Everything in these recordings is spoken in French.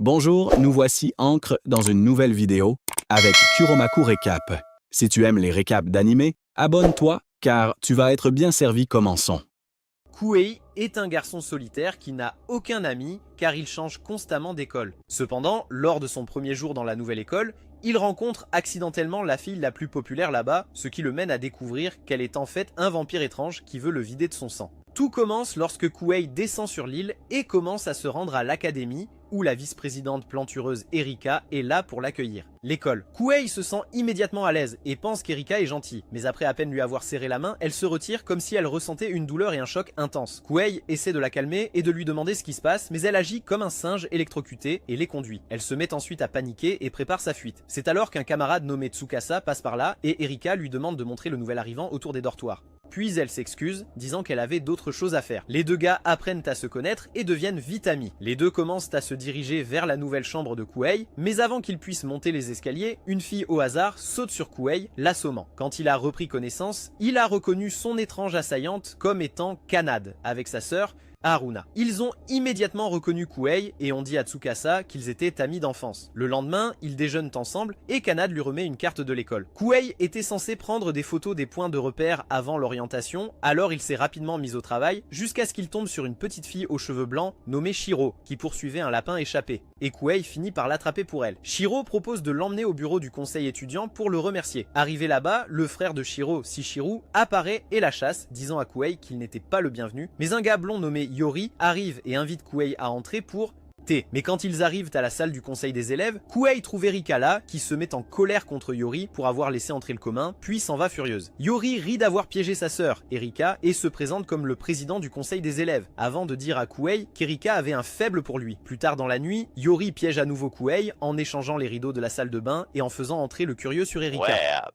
Bonjour, nous voici Ancre dans une nouvelle vidéo avec Kuromaku Recap. Si tu aimes les récaps d'anime, abonne-toi car tu vas être bien servi. Commençons. Kuei est un garçon solitaire qui n'a aucun ami car il change constamment d'école. Cependant, lors de son premier jour dans la nouvelle école, il rencontre accidentellement la fille la plus populaire là-bas, ce qui le mène à découvrir qu'elle est en fait un vampire étrange qui veut le vider de son sang. Tout commence lorsque Kuei descend sur l'île et commence à se rendre à l'académie où la vice-présidente plantureuse Erika est là pour l'accueillir. L'école. Kuei se sent immédiatement à l'aise et pense qu'Erika est gentille, mais après à peine lui avoir serré la main, elle se retire comme si elle ressentait une douleur et un choc intense. Kuei essaie de la calmer et de lui demander ce qui se passe, mais elle agit comme un singe électrocuté et les conduit. Elle se met ensuite à paniquer et prépare sa fuite. C'est alors qu'un camarade nommé Tsukasa passe par là et Erika lui demande de montrer le nouvel arrivant autour des dortoirs. Puis elle s'excuse, disant qu'elle avait d'autres choses à faire. Les deux gars apprennent à se connaître et deviennent vite amis. Les deux commencent à se diriger vers la nouvelle chambre de Kuei, mais avant qu'ils puissent monter les escaliers, une fille au hasard saute sur Kuei, l'assommant. Quand il a repris connaissance, il a reconnu son étrange assaillante comme étant Kanade, avec sa sœur, Haruna. Ils ont immédiatement reconnu Kuei et ont dit à Tsukasa qu'ils étaient amis d'enfance. Le lendemain, ils déjeunent ensemble et Kanade lui remet une carte de l'école. Kuei était censé prendre des photos des points de repère avant l'orientation, alors il s'est rapidement mis au travail jusqu'à ce qu'il tombe sur une petite fille aux cheveux blancs nommée Shiro qui poursuivait un lapin échappé. Et Kuei finit par l'attraper pour elle. Shiro propose de l'emmener au bureau du conseil étudiant pour le remercier. Arrivé là-bas, le frère de Shiro, Shishiru, apparaît et la chasse, disant à Kuei qu'il n'était pas le bienvenu, mais un gars blond nommé Yori arrive et invite Kuei à entrer pour thé. Mais quand ils arrivent à la salle du conseil des élèves, Kuei trouve Erika là, qui se met en colère contre Yori pour avoir laissé entrer le commun, puis s'en va furieuse. Yori rit d'avoir piégé sa sœur, Erika, et se présente comme le président du conseil des élèves, avant de dire à Kuei qu'Erika avait un faible pour lui. Plus tard dans la nuit, Yori piège à nouveau Kuei en échangeant les rideaux de la salle de bain et en faisant entrer le curieux sur Erika.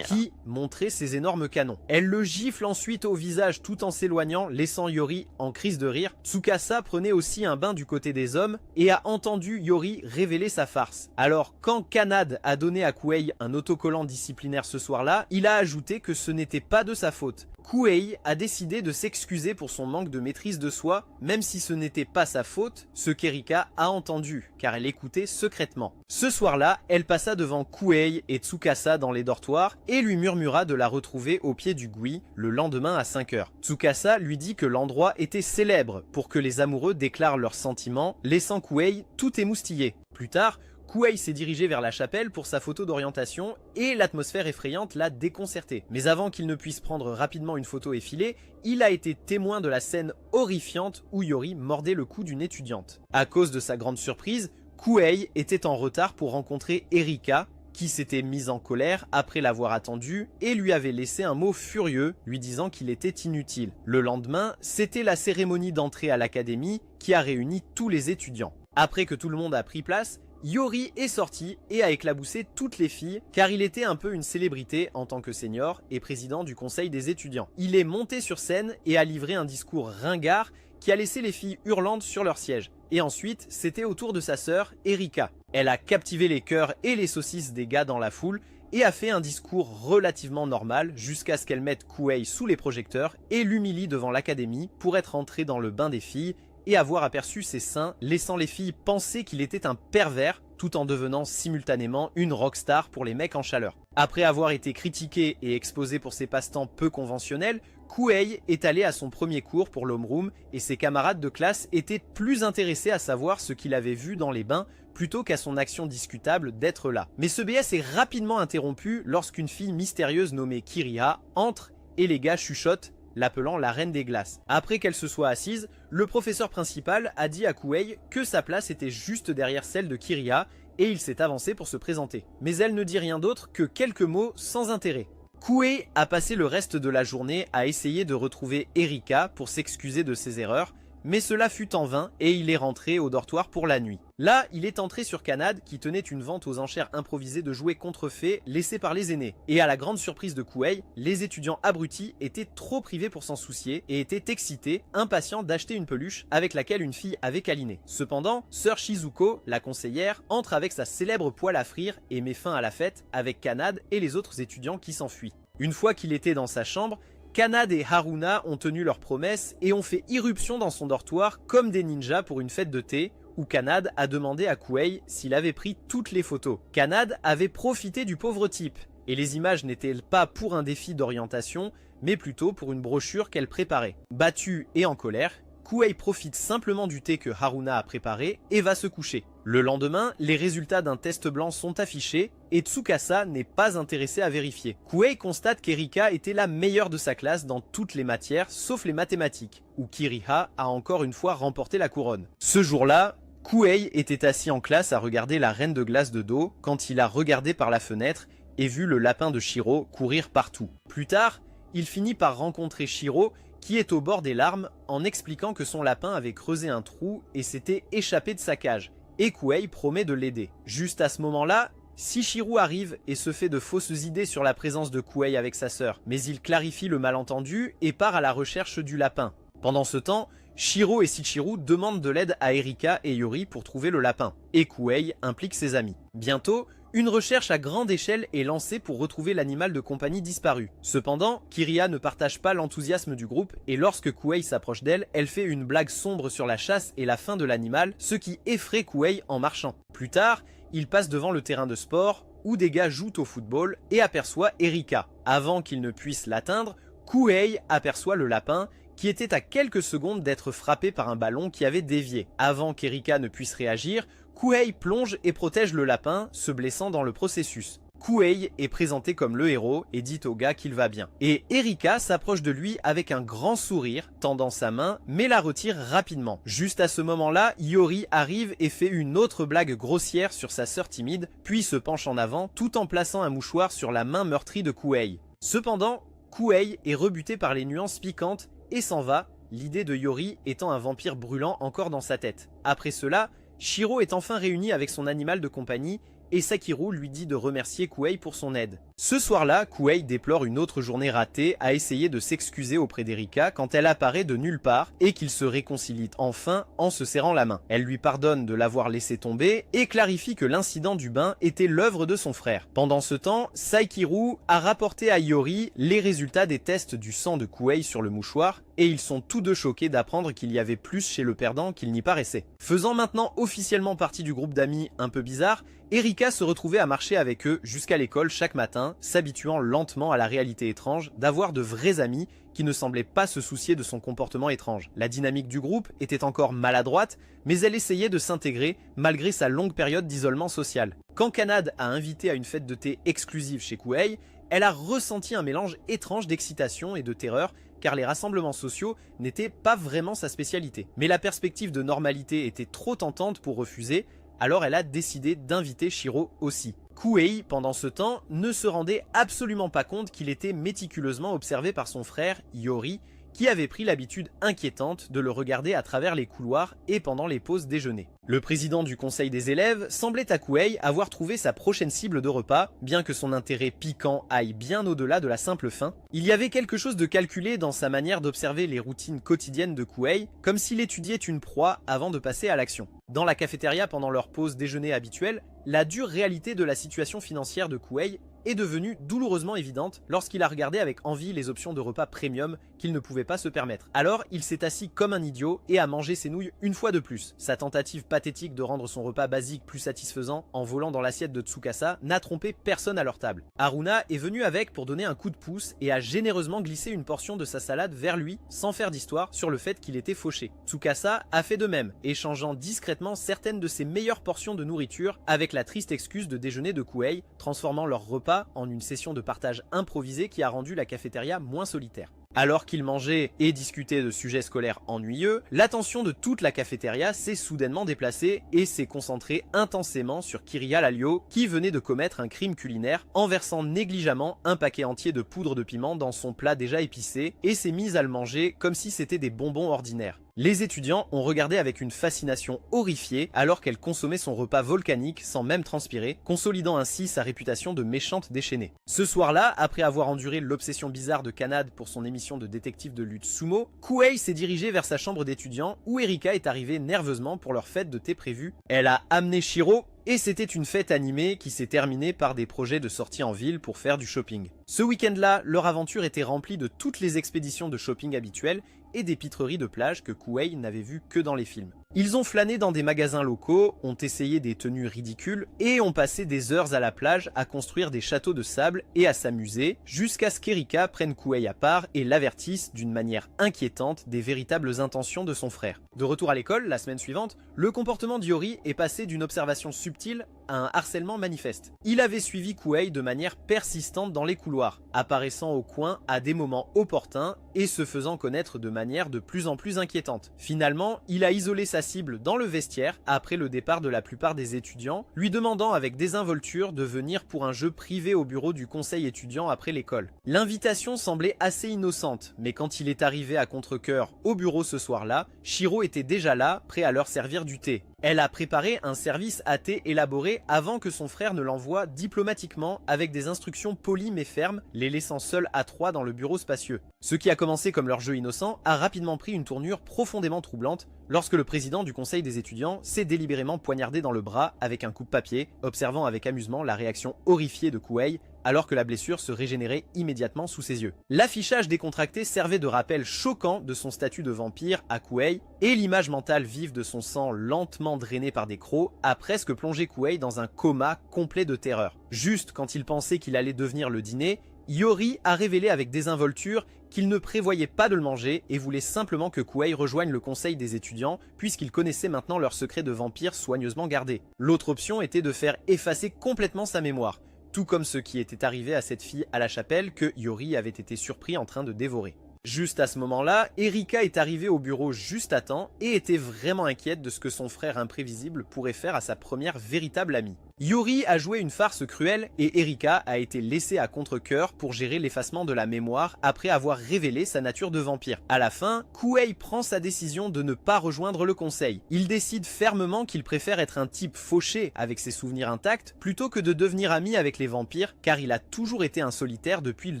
Qui montrait ses énormes canons. Elle le gifle ensuite au visage tout en s'éloignant, laissant Yori en crise de rire. Tsukasa prenait aussi un bain du côté des hommes et a entendu Yori révéler sa farce. Alors quand Kanade a donné à Kuei un autocollant disciplinaire ce soir-là, il a ajouté que ce n'était pas de sa faute. Kuei a décidé de s'excuser pour son manque de maîtrise de soi, même si ce n'était pas sa faute, ce qu'Erika a entendu, car elle écoutait secrètement. Ce soir-là, elle passa devant Kuei et Tsukasa dans les dortoirs et lui murmura de la retrouver au pied du Gui le lendemain à 5 h. Tsukasa lui dit que l'endroit était célèbre pour que les amoureux déclarent leurs sentiments, laissant Kuei tout émoustillé. Plus tard, Kuei s'est dirigé vers la chapelle pour sa photo d'orientation et l'atmosphère effrayante l'a déconcerté. Mais avant qu'il ne puisse prendre rapidement une photo et filer, il a été témoin de la scène horrifiante où Yori mordait le cou d'une étudiante. À cause de sa grande surprise, Kuei était en retard pour rencontrer Erika, qui s'était mise en colère après l'avoir attendu et lui avait laissé un mot furieux lui disant qu'il était inutile. Le lendemain, c'était la cérémonie d'entrée à l'académie qui a réuni tous les étudiants. Après que tout le monde a pris place, Yori est sorti et a éclaboussé toutes les filles car il était un peu une célébrité en tant que senior et président du conseil des étudiants. Il est monté sur scène et a livré un discours ringard qui a laissé les filles hurlantes sur leur siège. Et ensuite, c'était au tour de sa sœur, Erika. Elle a captivé les cœurs et les saucisses des gars dans la foule et a fait un discours relativement normal jusqu'à ce qu'elle mette Kuei sous les projecteurs et l'humilie devant l'académie pour être entrée dans le bain des filles et avoir aperçu ses seins, laissant les filles penser qu'il était un pervers tout en devenant simultanément une rockstar pour les mecs en chaleur. Après avoir été critiqué et exposé pour ses passe-temps peu conventionnels, Kuei est allé à son premier cours pour l'homeroom et ses camarades de classe étaient plus intéressés à savoir ce qu'il avait vu dans les bains plutôt qu'à son action discutable d'être là. Mais ce BS est rapidement interrompu lorsqu'une fille mystérieuse nommée Kiriha entre et les gars chuchotent, l'appelant la reine des glaces. Après qu'elle se soit assise, le professeur principal a dit à Kuei que sa place était juste derrière celle de Kiriha et il s'est avancé pour se présenter. Mais elle ne dit rien d'autre que quelques mots sans intérêt. Kuei a passé le reste de la journée à essayer de retrouver Erika pour s'excuser de ses erreurs, mais cela fut en vain et il est rentré au dortoir pour la nuit. Là, il est entré sur Kanade qui tenait une vente aux enchères improvisées de jouets contrefaits laissés par les aînés. Et à la grande surprise de Kuei, les étudiants abrutis étaient trop privés pour s'en soucier et étaient excités, impatients d'acheter une peluche avec laquelle une fille avait câliné. Cependant, sœur Shizuko, la conseillère, entre avec sa célèbre poêle à frire et met fin à la fête avec Kanade et les autres étudiants qui s'enfuient. Une fois qu'il était dans sa chambre, Kanade et Haruna ont tenu leurs promesses et ont fait irruption dans son dortoir comme des ninjas pour une fête de thé où Kanade a demandé à Kuei s'il avait pris toutes les photos. Kanade avait profité du pauvre type, et les images n'étaient pas pour un défi d'orientation, mais plutôt pour une brochure qu'elle préparait. Battu et en colère, Kuei profite simplement du thé que Haruna a préparé et va se coucher. Le lendemain, les résultats d'un test blanc sont affichés et Tsukasa n'est pas intéressé à vérifier. Kuei constate qu'Erika était la meilleure de sa classe dans toutes les matières sauf les mathématiques, où Kiriha a encore une fois remporté la couronne. Ce jour-là, Kuei était assis en classe à regarder la reine de glace de dos quand il a regardé par la fenêtre et vu le lapin de Shiro courir partout. Plus tard, il finit par rencontrer Shiro qui est au bord des larmes en expliquant que son lapin avait creusé un trou et s'était échappé de sa cage, et Kuei promet de l'aider. Juste à ce moment-là, Shichiru arrive et se fait de fausses idées sur la présence de Kuei avec sa sœur, mais il clarifie le malentendu et part à la recherche du lapin. Pendant ce temps, Shiro et Shichiru demandent de l'aide à Erika et Yori pour trouver le lapin, et Kuei implique ses amis. Bientôt, une recherche à grande échelle est lancée pour retrouver l'animal de compagnie disparu. Cependant, Kiriha ne partage pas l'enthousiasme du groupe et lorsque Kuei s'approche d'elle, elle fait une blague sombre sur la chasse et la faim de l'animal, ce qui effraie Kuei en marchant. Plus tard, il passe devant le terrain de sport où des gars jouent au football et aperçoit Erika. Avant qu'il ne puisse l'atteindre, Kuei aperçoit le lapin qui était à quelques secondes d'être frappé par un ballon qui avait dévié. Avant qu'Erika ne puisse réagir, Kuei plonge et protège le lapin, se blessant dans le processus. Kuei est présenté comme le héros et dit au gars qu'il va bien. Et Erika s'approche de lui avec un grand sourire, tendant sa main, mais la retire rapidement. Juste à ce moment-là, Yori arrive et fait une autre blague grossière sur sa sœur timide, puis se penche en avant tout en plaçant un mouchoir sur la main meurtrie de Kuei. Cependant, Kuei est rebuté par les nuances piquantes et s'en va, l'idée de Yori étant un vampire brûlant encore dans sa tête. Après cela, Shiro est enfin réuni avec son animal de compagnie et Sakiru lui dit de remercier Kuei pour son aide. Ce soir-là, Kuei déplore une autre journée ratée à essayer de s'excuser auprès d'Erika quand elle apparaît de nulle part et qu'ils se réconcilient enfin en se serrant la main. Elle lui pardonne de l'avoir laissé tomber et clarifie que l'incident du bain était l'œuvre de son frère. Pendant ce temps, Sakiru a rapporté à Yori les résultats des tests du sang de Kuei sur le mouchoir et ils sont tous deux choqués d'apprendre qu'il y avait plus chez le perdant qu'il n'y paraissait. Faisant maintenant officiellement partie du groupe d'amis un peu bizarre, Erika se retrouvait à marcher avec eux jusqu'à l'école chaque matin, s'habituant lentement à la réalité étrange d'avoir de vrais amis qui ne semblaient pas se soucier de son comportement étrange. La dynamique du groupe était encore maladroite, mais elle essayait de s'intégrer malgré sa longue période d'isolement social. Quand Kanade a invité à une fête de thé exclusive chez Kuei, elle a ressenti un mélange étrange d'excitation et de terreur car les rassemblements sociaux n'étaient pas vraiment sa spécialité. Mais la perspective de normalité était trop tentante pour refuser, alors elle a décidé d'inviter Shiro aussi. Kuei, pendant ce temps, ne se rendait absolument pas compte qu'il était méticuleusement observé par son frère, Yori, qui avait pris l'habitude inquiétante de le regarder à travers les couloirs et pendant les pauses déjeuner. Le président du conseil des élèves semblait à Kuei avoir trouvé sa prochaine cible de repas, bien que son intérêt piquant aille bien au-delà de la simple faim. Il y avait quelque chose de calculé dans sa manière d'observer les routines quotidiennes de Kuei, comme s'il étudiait une proie avant de passer à l'action. Dans la cafétéria pendant leur pause déjeuner habituelle, la dure réalité de la situation financière de Kuei est devenue douloureusement évidente lorsqu'il a regardé avec envie les options de repas premium qu'il ne pouvait pas se permettre. Alors il s'est assis comme un idiot et a mangé ses nouilles une fois de plus. Sa tentative pathétique de rendre son repas basique plus satisfaisant en volant dans l'assiette de Tsukasa n'a trompé personne à leur table. Haruna est venu avec pour donner un coup de pouce et a généreusement glissé une portion de sa salade vers lui sans faire d'histoire sur le fait qu'il était fauché. Tsukasa a fait de même, échangeant discrètement certaines de ses meilleures portions de nourriture avec la triste excuse de déjeuner de Kuei, transformant leur repas en une session de partage improvisée qui a rendu la cafétéria moins solitaire. Alors qu'ils mangeaient et discutaient de sujets scolaires ennuyeux, l'attention de toute la cafétéria s'est soudainement déplacée et s'est concentrée intensément sur Kiriha Lalio qui venait de commettre un crime culinaire en versant négligemment un paquet entier de poudre de piment dans son plat déjà épicé et s'est mise à le manger comme si c'était des bonbons ordinaires. Les étudiants ont regardé avec une fascination horrifiée alors qu'elle consommait son repas volcanique sans même transpirer, consolidant ainsi sa réputation de méchante déchaînée. Ce soir-là, après avoir enduré l'obsession bizarre de Kanade pour son émission de détective de lutte sumo, Kuei s'est dirigée vers sa chambre d'étudiant où Erika est arrivée nerveusement pour leur fête de thé prévue. Elle a amené Shiro et c'était une fête animée qui s'est terminée par des projets de sortie en ville pour faire du shopping. Ce week-end-là, leur aventure était remplie de toutes les expéditions de shopping habituelles et des pitreries de plage que Kuei n'avait vues que dans les films. Ils ont flâné dans des magasins locaux, ont essayé des tenues ridicules et ont passé des heures à la plage à construire des châteaux de sable et à s'amuser, jusqu'à ce qu'Erika prenne Kuei à part et l'avertisse d'une manière inquiétante des véritables intentions de son frère. De retour à l'école, la semaine suivante, le comportement d'Iori est passé d'une observation subtile à un harcèlement manifeste. Il avait suivi Kuei de manière persistante dans les couloirs, apparaissant au coin à des moments opportuns et se faisant connaître de manière de plus en plus inquiétante. Finalement, il a isolé sa cible dans le vestiaire après le départ de la plupart des étudiants, lui demandant avec désinvolture de venir pour un jeu privé au bureau du conseil étudiant après l'école. L'invitation semblait assez innocente, mais quand il est arrivé à contre-cœur au bureau ce soir-là, Shiro était déjà là, prêt à leur servir du thé. Elle a préparé un service à thé élaboré avant que son frère ne l'envoie diplomatiquement avec des instructions polies mais fermes, les laissant seuls à trois dans le bureau spacieux. Ce qui a commencé comme leur jeu innocent a rapidement pris une tournure profondément troublante lorsque le président du conseil des étudiants s'est délibérément poignardé dans le bras avec un coupe-papier, observant avec amusement la réaction horrifiée de Kuei alors que la blessure se régénérait immédiatement sous ses yeux. L'affichage décontracté servait de rappel choquant de son statut de vampire à Kuei, et l'image mentale vive de son sang lentement drainé par des crocs a presque plongé Kuei dans un coma complet de terreur. Juste quand il pensait qu'il allait devenir le dîner, Iori a révélé avec désinvolture qu'il ne prévoyait pas de le manger et voulait simplement que Kuei rejoigne le conseil des étudiants puisqu'il connaissait maintenant leur secret de vampire soigneusement gardé. L'autre option était de faire effacer complètement sa mémoire, tout comme ce qui était arrivé à cette fille à la chapelle que Iori avait été surpris en train de dévorer. Juste à ce moment-là, Erika est arrivée au bureau juste à temps et était vraiment inquiète de ce que son frère imprévisible pourrait faire à sa première véritable amie. Iori a joué une farce cruelle et Erika a été laissée à contre-cœur pour gérer l'effacement de la mémoire après avoir révélé sa nature de vampire. À la fin, Kuei prend sa décision de ne pas rejoindre le conseil. Il décide fermement qu'il préfère être un type fauché avec ses souvenirs intacts plutôt que de devenir ami avec les vampires car il a toujours été un solitaire depuis le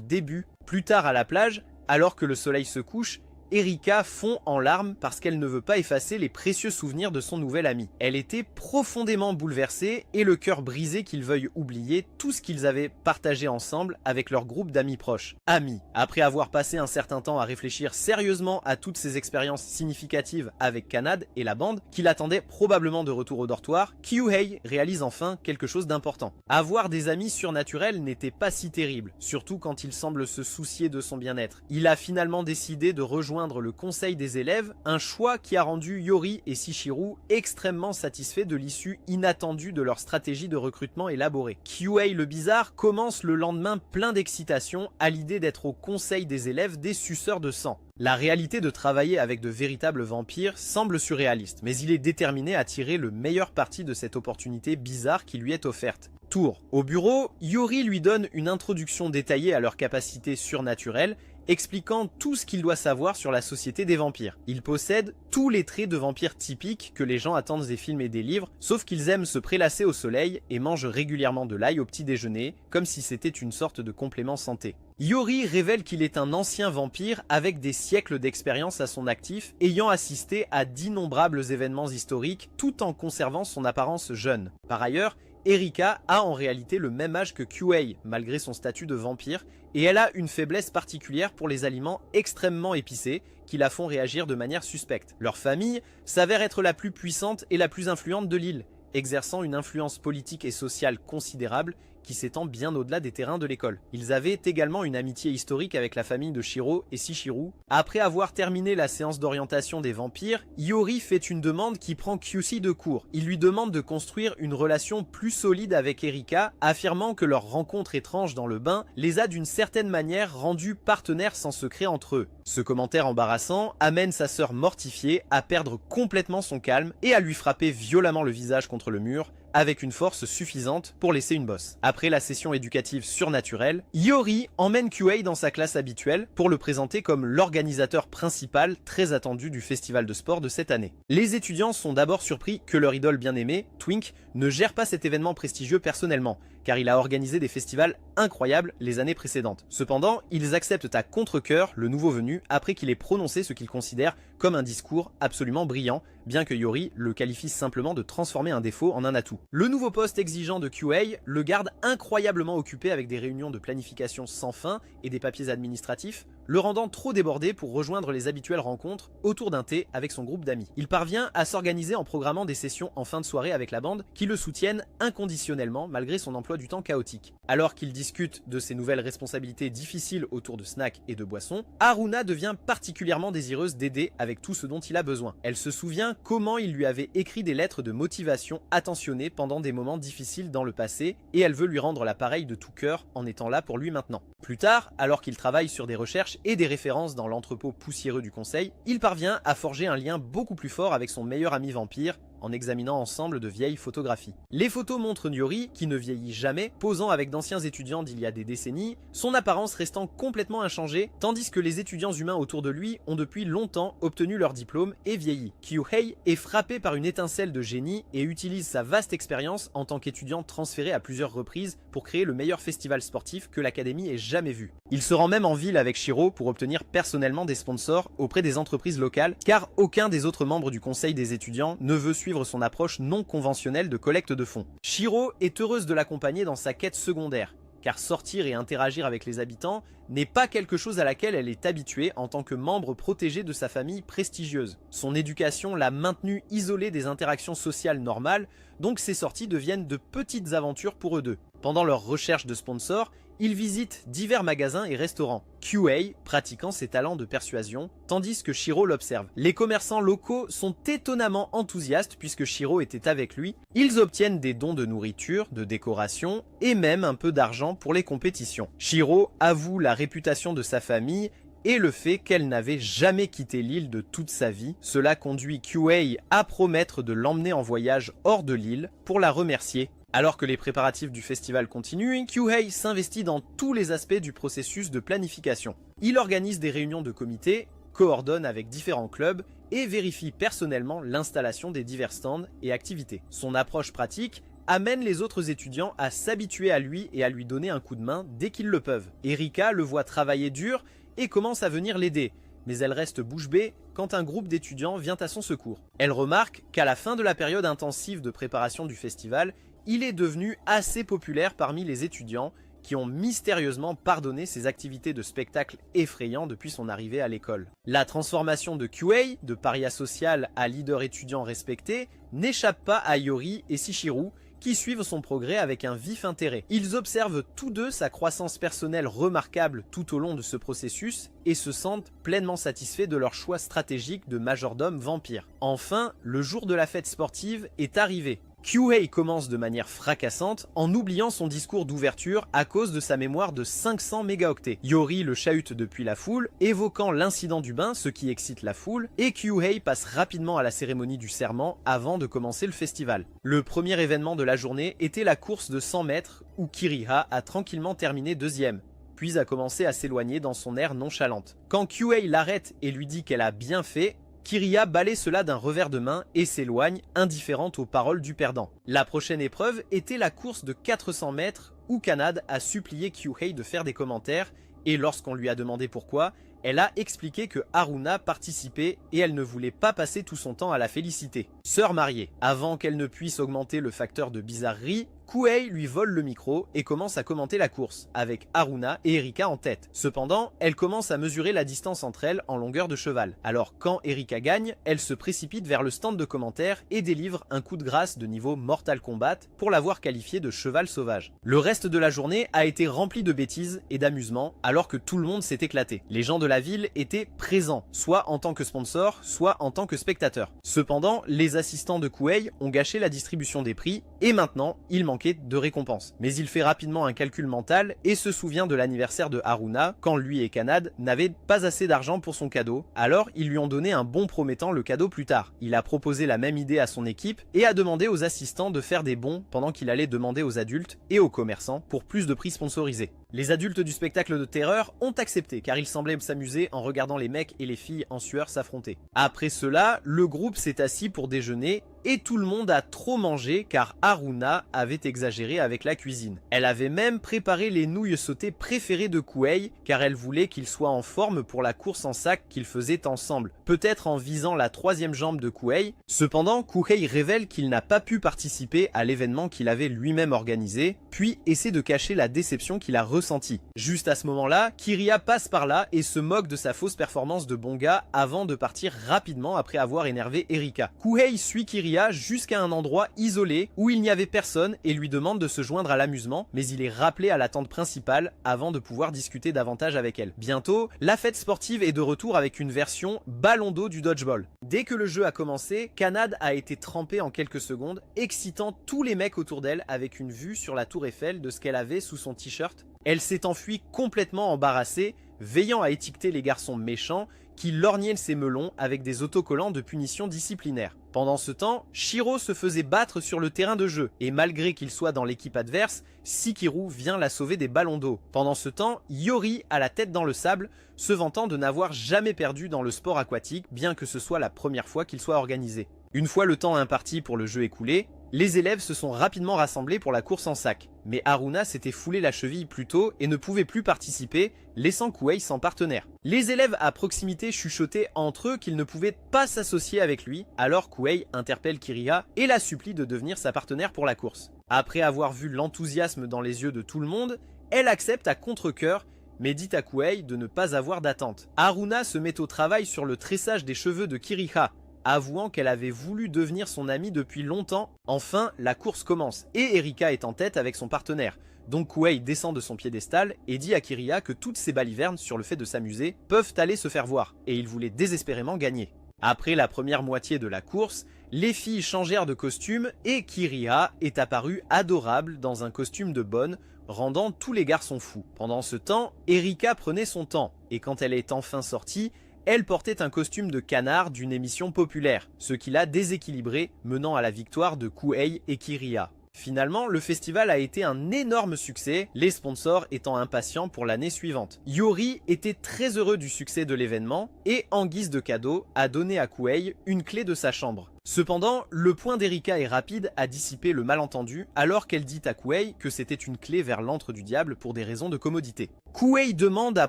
début. Plus tard à la plage, alors que le soleil se couche, Erika fond en larmes parce qu'elle ne veut pas effacer les précieux souvenirs de son nouvel ami. Elle était profondément bouleversée et le cœur brisé qu'ils veuillent oublier tout ce qu'ils avaient partagé ensemble avec leur groupe d'amis proches. Amis. Après avoir passé un certain temps à réfléchir sérieusement à toutes ces expériences significatives avec Kanade et la bande, qui l'attendaient probablement de retour au dortoir, Kyuhei réalise enfin quelque chose d'important. Avoir des amis surnaturels n'était pas si terrible, surtout quand il semble se soucier de son bien-être. Il a finalement décidé de rejoindre le conseil des élèves, un choix qui a rendu Iori et Shichiru extrêmement satisfaits de l'issue inattendue de leur stratégie de recrutement élaborée. Kyuhei le bizarre commence le lendemain plein d'excitation à l'idée d'être au conseil des élèves des suceurs de sang. La réalité de travailler avec de véritables vampires semble surréaliste, mais il est déterminé à tirer le meilleur parti de cette opportunité bizarre qui lui est offerte. Tour. Au bureau, Iori lui donne une introduction détaillée à leurs capacités surnaturelles, expliquant tout ce qu'il doit savoir sur la société des vampires. Il possède tous les traits de vampires typiques que les gens attendent des films et des livres, sauf qu'ils aiment se prélasser au soleil et mangent régulièrement de l'ail au petit déjeuner, comme si c'était une sorte de complément santé. Iori révèle qu'il est un ancien vampire avec des siècles d'expérience à son actif, ayant assisté à d'innombrables événements historiques tout en conservant son apparence jeune. Par ailleurs, Erika a en réalité le même âge que Kyuhei, malgré son statut de vampire, et elle a une faiblesse particulière pour les aliments extrêmement épicés qui la font réagir de manière suspecte. Leur famille s'avère être la plus puissante et la plus influente de l'île, exerçant une influence politique et sociale considérable qui s'étend bien au-delà des terrains de l'école. Ils avaient également une amitié historique avec la famille de Shiro et Shichiru. Après avoir terminé la séance d'orientation des vampires, Iori fait une demande qui prend Kyushi de court. Il lui demande de construire une relation plus solide avec Erika, affirmant que leur rencontre étrange dans le bain les a d'une certaine manière rendus partenaires sans secret entre eux. Ce commentaire embarrassant amène sa sœur mortifiée à perdre complètement son calme et à lui frapper violemment le visage contre le mur, avec une force suffisante pour laisser une bosse. Après la session éducative surnaturelle, Iori emmène Kyuhei dans sa classe habituelle pour le présenter comme l'organisateur principal très attendu du festival de sport de cette année. Les étudiants sont d'abord surpris que leur idole bien-aimée, Twink, ne gère pas cet événement prestigieux personnellement, car il a organisé des festivals incroyables les années précédentes. Cependant, ils acceptent à contre-cœur le nouveau venu après qu'il ait prononcé ce qu'ils considèrent comme un discours absolument brillant, bien que Iori le qualifie simplement de transformer un défaut en un atout. Le nouveau poste exigeant de Kyuhei le garde incroyablement occupé avec des réunions de planification sans fin et des papiers administratifs, le rendant trop débordé pour rejoindre les habituelles rencontres autour d'un thé avec son groupe d'amis. Il parvient à s'organiser en programmant des sessions en fin de soirée avec la bande qui le soutiennent inconditionnellement malgré son emploi du temps chaotique. Alors qu'il discute de ses nouvelles responsabilités difficiles autour de snacks et de boissons, Haruna devient particulièrement désireuse d'aider avec tout ce dont il a besoin. Elle se souvient comment il lui avait écrit des lettres de motivation attentionnées pendant des moments difficiles dans le passé et elle veut lui rendre l'appareil de tout cœur en étant là pour lui maintenant. Plus tard, alors qu'il travaille sur des recherches et des références dans l'entrepôt poussiéreux du conseil, il parvient à forger un lien beaucoup plus fort avec son meilleur ami vampire en examinant ensemble de vieilles photographies. Les photos montrent Nyori, qui ne vieillit jamais, posant avec d'anciens étudiants d'il y a des décennies, son apparence restant complètement inchangée, tandis que les étudiants humains autour de lui ont depuis longtemps obtenu leur diplôme et vieilli. Kyuhei est frappé par une étincelle de génie et utilise sa vaste expérience en tant qu'étudiant transféré à plusieurs reprises pour créer le meilleur festival sportif que l'académie ait jamais vu. Il se rend même en ville avec Shiro pour obtenir personnellement des sponsors auprès des entreprises locales, car aucun des autres membres du conseil des étudiants ne veut suivre son approche non conventionnelle de collecte de fonds. Shiro est heureuse de l'accompagner dans sa quête secondaire, car sortir et interagir avec les habitants n'est pas quelque chose à laquelle elle est habituée en tant que membre protégé de sa famille prestigieuse. Son éducation l'a maintenue isolée des interactions sociales normales, donc ses sorties deviennent de petites aventures pour eux deux. Pendant leur recherche de sponsors, ils visitent divers magasins et restaurants, Kyuhei pratiquant ses talents de persuasion, tandis que Shiro l'observe. Les commerçants locaux sont étonnamment enthousiastes puisque Shiro était avec lui. Ils obtiennent des dons de nourriture, de décoration et même un peu d'argent pour les compétitions. Shiro avoue la réputation de sa famille et le fait qu'elle n'avait jamais quitté l'île de toute sa vie. Cela conduit Kyuhei à promettre de l'emmener en voyage hors de l'île pour la remercier. Alors que les préparatifs du festival continuent, Kyuhei s'investit dans tous les aspects du processus de planification. Il organise des réunions de comité, coordonne avec différents clubs et vérifie personnellement l'installation des divers stands et activités. Son approche pratique amène les autres étudiants à s'habituer à lui et à lui donner un coup de main dès qu'ils le peuvent. Erika le voit travailler dur et commence à venir l'aider, mais elle reste bouche bée quand un groupe d'étudiants vient à son secours. Elle remarque qu'à la fin de la période intensive de préparation du festival, il est devenu assez populaire parmi les étudiants qui ont mystérieusement pardonné ses activités de spectacle effrayants depuis son arrivée à l'école. La transformation de Kyuhei, de paria social à leader étudiant respecté, n'échappe pas à Yori et Shichiru, qui suivent son progrès avec un vif intérêt. Ils observent tous deux sa croissance personnelle remarquable tout au long de ce processus et se sentent pleinement satisfaits de leur choix stratégique de majordome vampire. Enfin, le jour de la fête sportive est arrivé. Kyuhei commence de manière fracassante en oubliant son discours d'ouverture à cause de sa mémoire de 500 mégaoctets. Yori le chahute depuis la foule, évoquant l'incident du bain, ce qui excite la foule, et Kyuhei passe rapidement à la cérémonie du serment avant de commencer le festival. Le premier événement de la journée était la course de 100 mètres où Kiriha a tranquillement terminé deuxième, puis a commencé à s'éloigner dans son air nonchalante. Quand Kyuhei l'arrête et lui dit qu'elle a bien fait, Kiriha balaie cela d'un revers de main et s'éloigne, indifférente aux paroles du perdant. La prochaine épreuve était la course de 400 mètres où Kanade a supplié Kyuhei de faire des commentaires et lorsqu'on lui a demandé pourquoi, elle a expliqué que Haruna participait et elle ne voulait pas passer tout son temps à la féliciter. Sœur mariée, avant qu'elle ne puisse augmenter le facteur de bizarrerie, Kyuhei lui vole le micro et commence à commenter la course, avec Haruna et Erika en tête. Cependant, elle commence à mesurer la distance entre elles en longueur de cheval. Alors quand Erika gagne, elle se précipite vers le stand de commentaires et délivre un coup de grâce de niveau Mortal Kombat pour l'avoir qualifié de cheval sauvage. Le reste de la journée a été rempli de bêtises et d'amusements alors que tout le monde s'est éclaté. Les gens de la ville étaient présents, soit en tant que sponsors, soit en tant que spectateurs. Cependant, les assistants de Kyuhei ont gâché la distribution des prix et maintenant, il manque de récompense. Mais il fait rapidement un calcul mental et se souvient de l'anniversaire de Haruna quand lui et Kanade n'avaient pas assez d'argent pour son cadeau, alors ils lui ont donné un bon promettant le cadeau plus tard. Il a proposé la même idée à son équipe et a demandé aux assistants de faire des bons pendant qu'il allait demander aux adultes et aux commerçants pour plus de prix sponsorisés. Les adultes du spectacle de terreur ont accepté car ils semblaient s'amuser en regardant les mecs et les filles en sueur s'affronter. Après cela, le groupe s'est assis pour déjeuner et tout le monde a trop mangé car Haruna avait exagéré avec la cuisine. Elle avait même préparé les nouilles sautées préférées de Kyuhei car elle voulait qu'il soit en forme pour la course en sac qu'ils faisaient ensemble, peut-être en visant la troisième jambe de Kyuhei. Cependant, Kyuhei révèle qu'il n'a pas pu participer à l'événement qu'il avait lui-même organisé, puis essaie de cacher la déception qu'il a ressentie ressenti. Juste à ce moment-là, Kiriya passe par là et se moque de sa fausse performance de bon gars avant de partir rapidement après avoir énervé Erika. Kuhei suit Kiriya jusqu'à un endroit isolé où il n'y avait personne et lui demande de se joindre à l'amusement, mais il est rappelé à la tente principale avant de pouvoir discuter davantage avec elle. Bientôt, la fête sportive est de retour avec une version ballon d'eau du dodgeball. Dès que le jeu a commencé, Kanade a été trempée en quelques secondes, excitant tous les mecs autour d'elle avec une vue sur la tour Eiffel de ce qu'elle avait sous son t-shirt. Elle s'est enfuie complètement embarrassée, veillant à étiqueter les garçons méchants qui lorgnaient ses melons avec des autocollants de punition disciplinaire. Pendant ce temps, Shiro se faisait battre sur le terrain de jeu, et malgré qu'il soit dans l'équipe adverse, Sikiru vient la sauver des ballons d'eau. Pendant ce temps, Yori a la tête dans le sable, se vantant de n'avoir jamais perdu dans le sport aquatique, bien que ce soit la première fois qu'il soit organisé. Une fois le temps imparti pour le jeu écoulé, les élèves se sont rapidement rassemblés pour la course en sac, mais Haruna s'était foulé la cheville plus tôt et ne pouvait plus participer, laissant Kuei sans partenaire. Les élèves à proximité chuchotaient entre eux qu'ils ne pouvaient pas s'associer avec lui, alors Kuei interpelle Kiriya et la supplie de devenir sa partenaire pour la course. Après avoir vu l'enthousiasme dans les yeux de tout le monde, elle accepte à contre-cœur, mais dit à Kuei de ne pas avoir d'attente. Haruna se met au travail sur le tressage des cheveux de Kiriya, avouant qu'elle avait voulu devenir son amie depuis longtemps. Enfin, la course commence et Erika est en tête avec son partenaire. Donc Kuei descend de son piédestal et dit à Kiriya que toutes ses balivernes sur le fait de s'amuser peuvent aller se faire voir et il voulait désespérément gagner. Après la première moitié de la course, les filles changèrent de costume et Kiriya est apparue adorable dans un costume de bonne, rendant tous les garçons fous. Pendant ce temps, Erika prenait son temps et quand elle est enfin sortie, elle portait un costume de canard d'une émission populaire, ce qui l'a déséquilibré, menant à la victoire de Kuei et Kiriya. Finalement, le festival a été un énorme succès, les sponsors étant impatients pour l'année suivante. Yori était très heureux du succès de l'événement et, en guise de cadeau, a donné à Kuei une clé de sa chambre. Cependant, le point d'Erika est rapide à dissiper le malentendu alors qu'elle dit à Kuei que c'était une clé vers l'antre du diable pour des raisons de commodité. Kuei demande à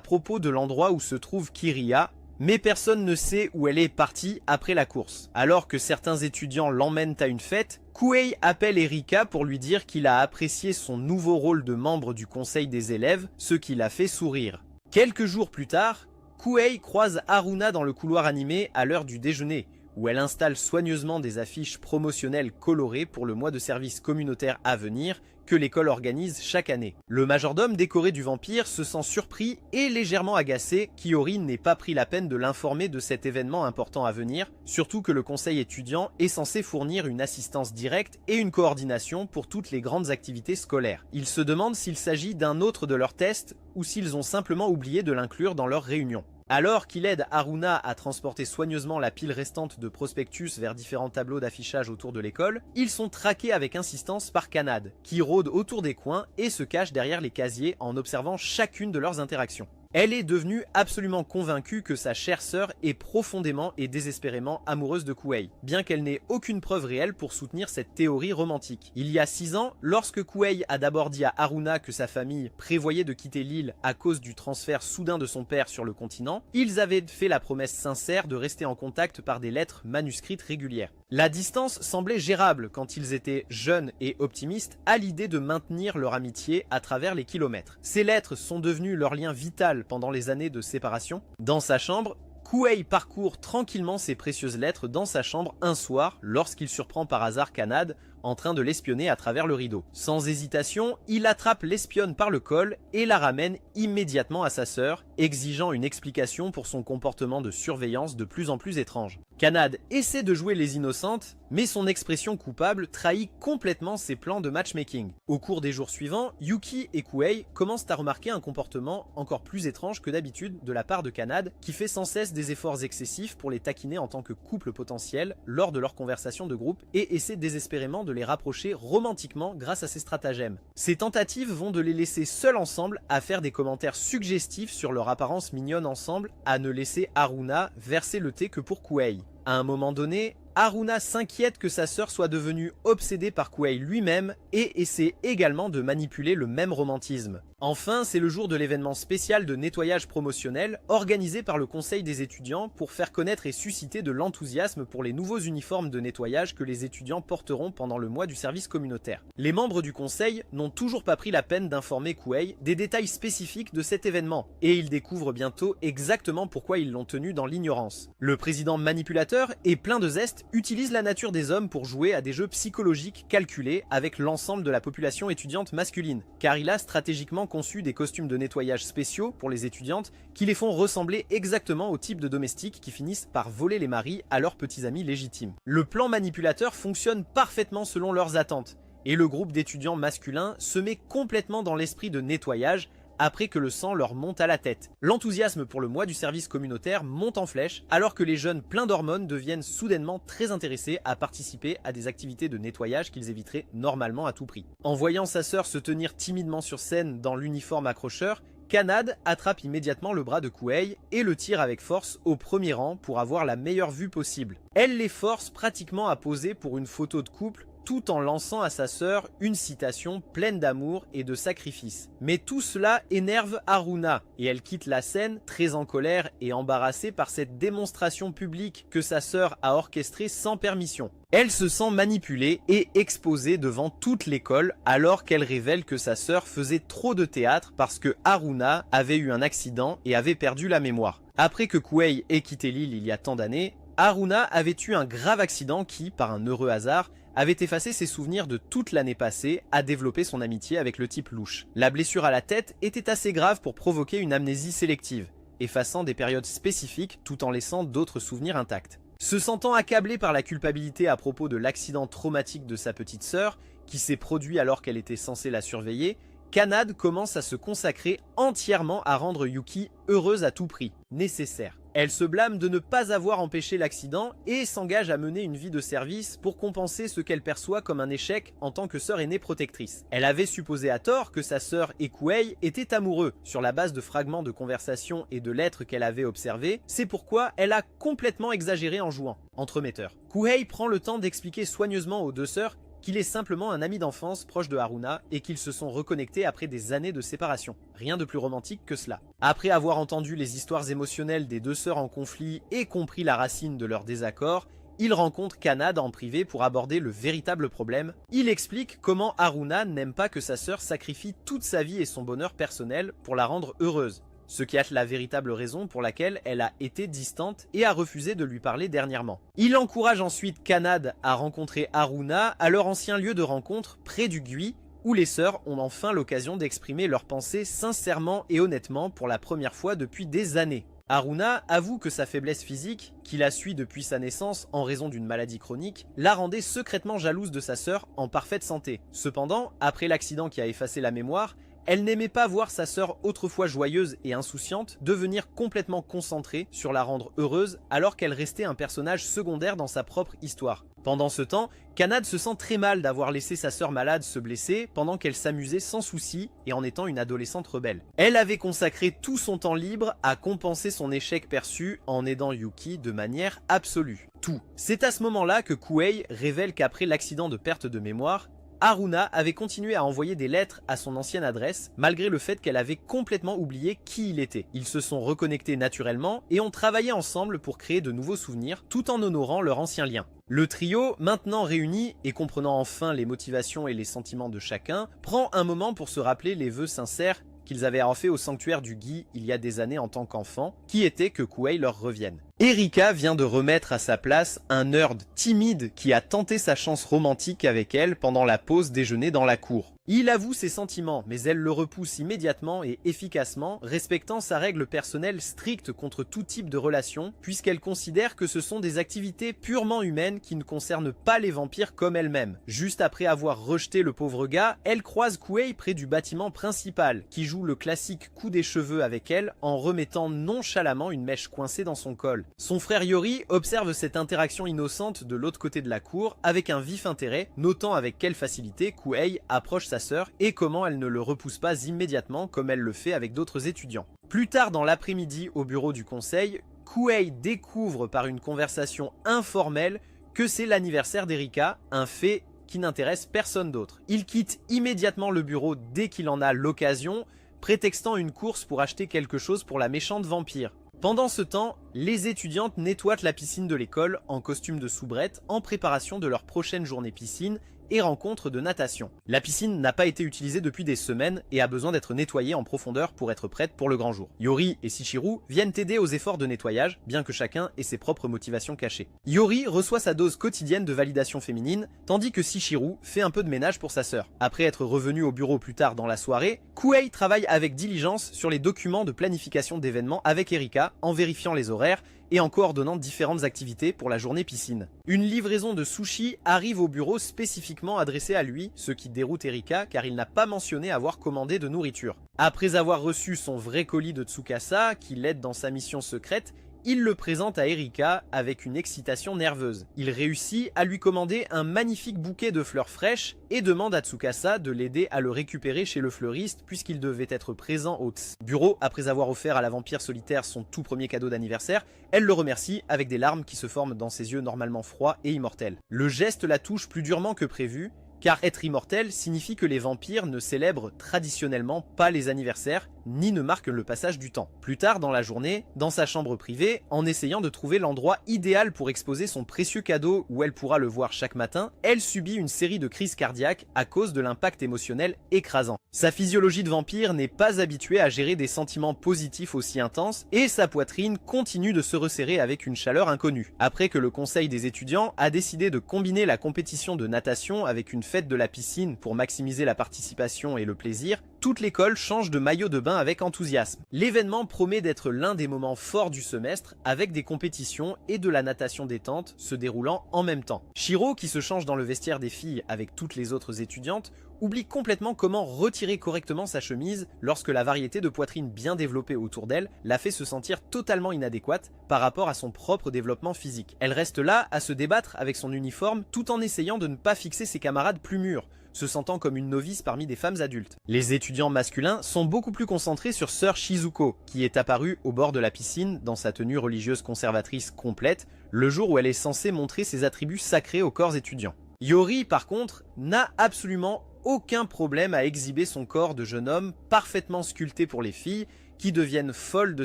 propos de l'endroit où se trouve Kiriya, mais personne ne sait où elle est partie après la course. Alors que certains étudiants l'emmènent à une fête, Kuei appelle Erika pour lui dire qu'il a apprécié son nouveau rôle de membre du conseil des élèves, ce qui l'a fait sourire. Quelques jours plus tard, Kuei croise Haruna dans le couloir animé à l'heure du déjeuner, où elle installe soigneusement des affiches promotionnelles colorées pour le mois de service communautaire à venir que l'école organise chaque année. Le majordome décoré du vampire se sent surpris et légèrement agacé qu'Iori n'ait pas pris la peine de l'informer de cet événement important à venir, surtout que le conseil étudiant est censé fournir une assistance directe et une coordination pour toutes les grandes activités scolaires. Il se demande s'il s'agit d'un autre de leurs tests ou s'ils ont simplement oublié de l'inclure dans leur réunion. Alors qu'il aide Haruna à transporter soigneusement la pile restante de prospectus vers différents tableaux d'affichage autour de l'école, ils sont traqués avec insistance par Kanade, qui rôde autour des coins et se cache derrière les casiers en observant chacune de leurs interactions. Elle est devenue absolument convaincue que sa chère sœur est profondément et désespérément amoureuse de Kuei, bien qu'elle n'ait aucune preuve réelle pour soutenir cette théorie romantique. Il y a 6 ans, lorsque Kuei a d'abord dit à Haruna que sa famille prévoyait de quitter l'île à cause du transfert soudain de son père sur le continent, ils avaient fait la promesse sincère de rester en contact par des lettres manuscrites régulières. La distance semblait gérable quand ils étaient jeunes et optimistes à l'idée de maintenir leur amitié à travers les kilomètres. Ces lettres sont devenues leur lien vital pendant les années de séparation. Dans sa chambre, Kuei parcourt tranquillement ses précieuses lettres dans sa chambre un soir lorsqu'il surprend par hasard Kanade en train de l'espionner à travers le rideau. Sans hésitation, il attrape l'espionne par le col et la ramène immédiatement à sa sœur, exigeant une explication pour son comportement de surveillance de plus en plus étrange. Kanade essaie de jouer les innocentes, mais son expression coupable trahit complètement ses plans de matchmaking. Au cours des jours suivants, Yuki et Kuei commencent à remarquer un comportement encore plus étrange que d'habitude de la part de Kanade, qui fait sans cesse des efforts excessifs pour les taquiner en tant que couple potentiel lors de leurs conversations de groupe et essaie désespérément de les rapprocher romantiquement grâce à ses stratagèmes. Ces tentatives vont de les laisser seuls ensemble à faire des commentaires suggestifs sur leur apparence mignonne ensemble, à ne laisser Haruna verser le thé que pour Kuei. À un moment donné, Haruna s'inquiète que sa sœur soit devenue obsédée par Kuei lui-même et essaie également de manipuler le même romantisme. Enfin, c'est le jour de l'événement spécial de nettoyage promotionnel organisé par le conseil des étudiants pour faire connaître et susciter de l'enthousiasme pour les nouveaux uniformes de nettoyage que les étudiants porteront pendant le mois du service communautaire. Les membres du conseil n'ont toujours pas pris la peine d'informer Kuei des détails spécifiques de cet événement, et ils découvrent bientôt exactement pourquoi ils l'ont tenu dans l'ignorance. Le président manipulateur et plein de zeste utilise la nature des hommes pour jouer à des jeux psychologiques calculés avec l'ensemble de la population étudiante masculine, car il a stratégiquement conçu des costumes de nettoyage spéciaux pour les étudiantes qui les font ressembler exactement au type de domestiques qui finissent par voler les maris à leurs petits amis légitimes. Le plan manipulateur fonctionne parfaitement selon leurs attentes, et le groupe d'étudiants masculins se met complètement dans l'esprit de nettoyage après que le sang leur monte à la tête. L'enthousiasme pour le mois du service communautaire monte en flèche, alors que les jeunes pleins d'hormones deviennent soudainement très intéressés à participer à des activités de nettoyage qu'ils éviteraient normalement à tout prix. En voyant sa sœur se tenir timidement sur scène dans l'uniforme accrocheur, Kanade attrape immédiatement le bras de Kuei et le tire avec force au premier rang pour avoir la meilleure vue possible. Elle les force pratiquement à poser pour une photo de couple, tout en lançant à sa sœur une citation pleine d'amour et de sacrifice. Mais tout cela énerve Haruna, et elle quitte la scène très en colère et embarrassée par cette démonstration publique que sa sœur a orchestrée sans permission. Elle se sent manipulée et exposée devant toute l'école alors qu'elle révèle que sa sœur faisait trop de théâtre parce que Haruna avait eu un accident et avait perdu la mémoire. Après que Kuei ait quitté l'île il y a tant d'années, Haruna avait eu un grave accident qui, par un heureux hasard, avait effacé ses souvenirs de toute l'année passée à développer son amitié avec le type louche. La blessure à la tête était assez grave pour provoquer une amnésie sélective, effaçant des périodes spécifiques tout en laissant d'autres souvenirs intacts. Se sentant accablée par la culpabilité à propos de l'accident traumatique de sa petite sœur, qui s'est produit alors qu'elle était censée la surveiller, Kanade commence à se consacrer entièrement à rendre Yuki heureuse à tout prix, nécessaire. Elle se blâme de ne pas avoir empêché l'accident et s'engage à mener une vie de service pour compenser ce qu'elle perçoit comme un échec en tant que sœur aînée protectrice. Elle avait supposé à tort que sa sœur et Kuei étaient amoureux sur la base de fragments de conversation et de lettres qu'elle avait observés, c'est pourquoi elle a complètement exagéré en jouant. Entremetteur. Kuei prend le temps d'expliquer soigneusement aux deux sœurs qu'il est simplement un ami d'enfance proche de Haruna et qu'ils se sont reconnectés après des années de séparation. Rien de plus romantique que cela. Après avoir entendu les histoires émotionnelles des deux sœurs en conflit et compris la racine de leur désaccord, il rencontre Kanade en privé pour aborder le véritable problème. Il explique comment Haruna n'aime pas que sa sœur sacrifie toute sa vie et son bonheur personnel pour la rendre heureuse. Ce qui est la véritable raison pour laquelle elle a été distante et a refusé de lui parler dernièrement. Il encourage ensuite Kanade à rencontrer Haruna à leur ancien lieu de rencontre près du Gui, où les sœurs ont enfin l'occasion d'exprimer leurs pensées sincèrement et honnêtement pour la première fois depuis des années. Haruna avoue que sa faiblesse physique, qui la suit depuis sa naissance en raison d'une maladie chronique, la rendait secrètement jalouse de sa sœur en parfaite santé. Cependant, après l'accident qui a effacé la mémoire, elle n'aimait pas voir sa sœur autrefois joyeuse et insouciante devenir complètement concentrée sur la rendre heureuse alors qu'elle restait un personnage secondaire dans sa propre histoire. Pendant ce temps, Kanade se sent très mal d'avoir laissé sa sœur malade se blesser pendant qu'elle s'amusait sans souci et en étant une adolescente rebelle. Elle avait consacré tout son temps libre à compenser son échec perçu en aidant Yuki de manière absolue. Tout. C'est à ce moment-là que Kuei révèle qu'après l'accident de perte de mémoire, Haruna avait continué à envoyer des lettres à son ancienne adresse, malgré le fait qu'elle avait complètement oublié qui il était. Ils se sont reconnectés naturellement et ont travaillé ensemble pour créer de nouveaux souvenirs, tout en honorant leur ancien lien. Le trio, maintenant réuni et comprenant enfin les motivations et les sentiments de chacun, prend un moment pour se rappeler les vœux sincères qu'ils avaient fait au sanctuaire du Gui il y a des années en tant qu'enfants, qui était que Kuei leur revienne. Erika vient de remettre à sa place un nerd timide qui a tenté sa chance romantique avec elle pendant la pause déjeuner dans la cour. Il avoue ses sentiments, mais elle le repousse immédiatement et efficacement, respectant sa règle personnelle stricte contre tout type de relation, puisqu'elle considère que ce sont des activités purement humaines qui ne concernent pas les vampires comme elle-même. Juste après avoir rejeté le pauvre gars, elle croise Kuei près du bâtiment principal, qui joue le classique coup des cheveux avec elle en remettant nonchalamment une mèche coincée dans son col. Son frère Yori observe cette interaction innocente de l'autre côté de la cour avec un vif intérêt, notant avec quelle facilité Kuei approche sa sœur et comment elle ne le repousse pas immédiatement comme elle le fait avec d'autres étudiants. Plus tard dans l'après-midi au bureau du conseil, Kuei découvre par une conversation informelle que c'est l'anniversaire d'Erika, un fait qui n'intéresse personne d'autre. Il quitte immédiatement le bureau dès qu'il en a l'occasion, prétextant une course pour acheter quelque chose pour la méchante vampire. Pendant ce temps, les étudiantes nettoient la piscine de l'école en costume de soubrette en préparation de leur prochaine journée piscine et rencontre de natation. La piscine n'a pas été utilisée depuis des semaines et a besoin d'être nettoyée en profondeur pour être prête pour le grand jour. Yori et Shichiru viennent aider aux efforts de nettoyage, bien que chacun ait ses propres motivations cachées. Yori reçoit sa dose quotidienne de validation féminine, tandis que Shichiru fait un peu de ménage pour sa sœur. Après être revenu au bureau plus tard dans la soirée, Kuei travaille avec diligence sur les documents de planification d'événements avec Erika, en vérifiant les horaires et en coordonnant différentes activités pour la journée piscine. Une livraison de sushi arrive au bureau spécifiquement adressée à lui, ce qui déroute Erika car il n'a pas mentionné avoir commandé de nourriture. Après avoir reçu son vrai colis de Tsukasa, qui l'aide dans sa mission secrète, il le présente à Erika avec une excitation nerveuse. Il réussit à lui commander un magnifique bouquet de fleurs fraîches et demande à Tsukasa de l'aider à le récupérer chez le fleuriste puisqu'il devait être présent au bureau après avoir offert à la vampire solitaire son tout premier cadeau d'anniversaire. Elle le remercie avec des larmes qui se forment dans ses yeux normalement froids et immortels. Le geste la touche plus durement que prévu, car être immortel signifie que les vampires ne célèbrent traditionnellement pas les anniversaires, ni ne marquent le passage du temps. Plus tard dans la journée, dans sa chambre privée, en essayant de trouver l'endroit idéal pour exposer son précieux cadeau où elle pourra le voir chaque matin, elle subit une série de crises cardiaques à cause de l'impact émotionnel écrasant. Sa physiologie de vampire n'est pas habituée à gérer des sentiments positifs aussi intenses, et sa poitrine continue de se resserrer avec une chaleur inconnue. Après que le conseil des étudiants a décidé de combiner la compétition de natation avec une fête de la piscine pour maximiser la participation et le plaisir, toute l'école change de maillot de bain avec enthousiasme. L'événement promet d'être l'un des moments forts du semestre, avec des compétitions et de la natation détente se déroulant en même temps. Shiro, qui se change dans le vestiaire des filles avec toutes les autres étudiantes, oublie complètement comment retirer correctement sa chemise lorsque la variété de poitrine bien développée autour d'elle la fait se sentir totalement inadéquate par rapport à son propre développement physique. Elle reste là à se débattre avec son uniforme tout en essayant de ne pas fixer ses camarades plus mûrs, se sentant comme une novice parmi des femmes adultes. Les étudiants masculins sont beaucoup plus concentrés sur Sœur Shizuko, qui est apparue au bord de la piscine dans sa tenue religieuse conservatrice complète, le jour où elle est censée montrer ses attributs sacrés au corps étudiant. Yori, par contre, n'a absolument aucun problème à exhiber son corps de jeune homme parfaitement sculpté pour les filles, qui deviennent folles de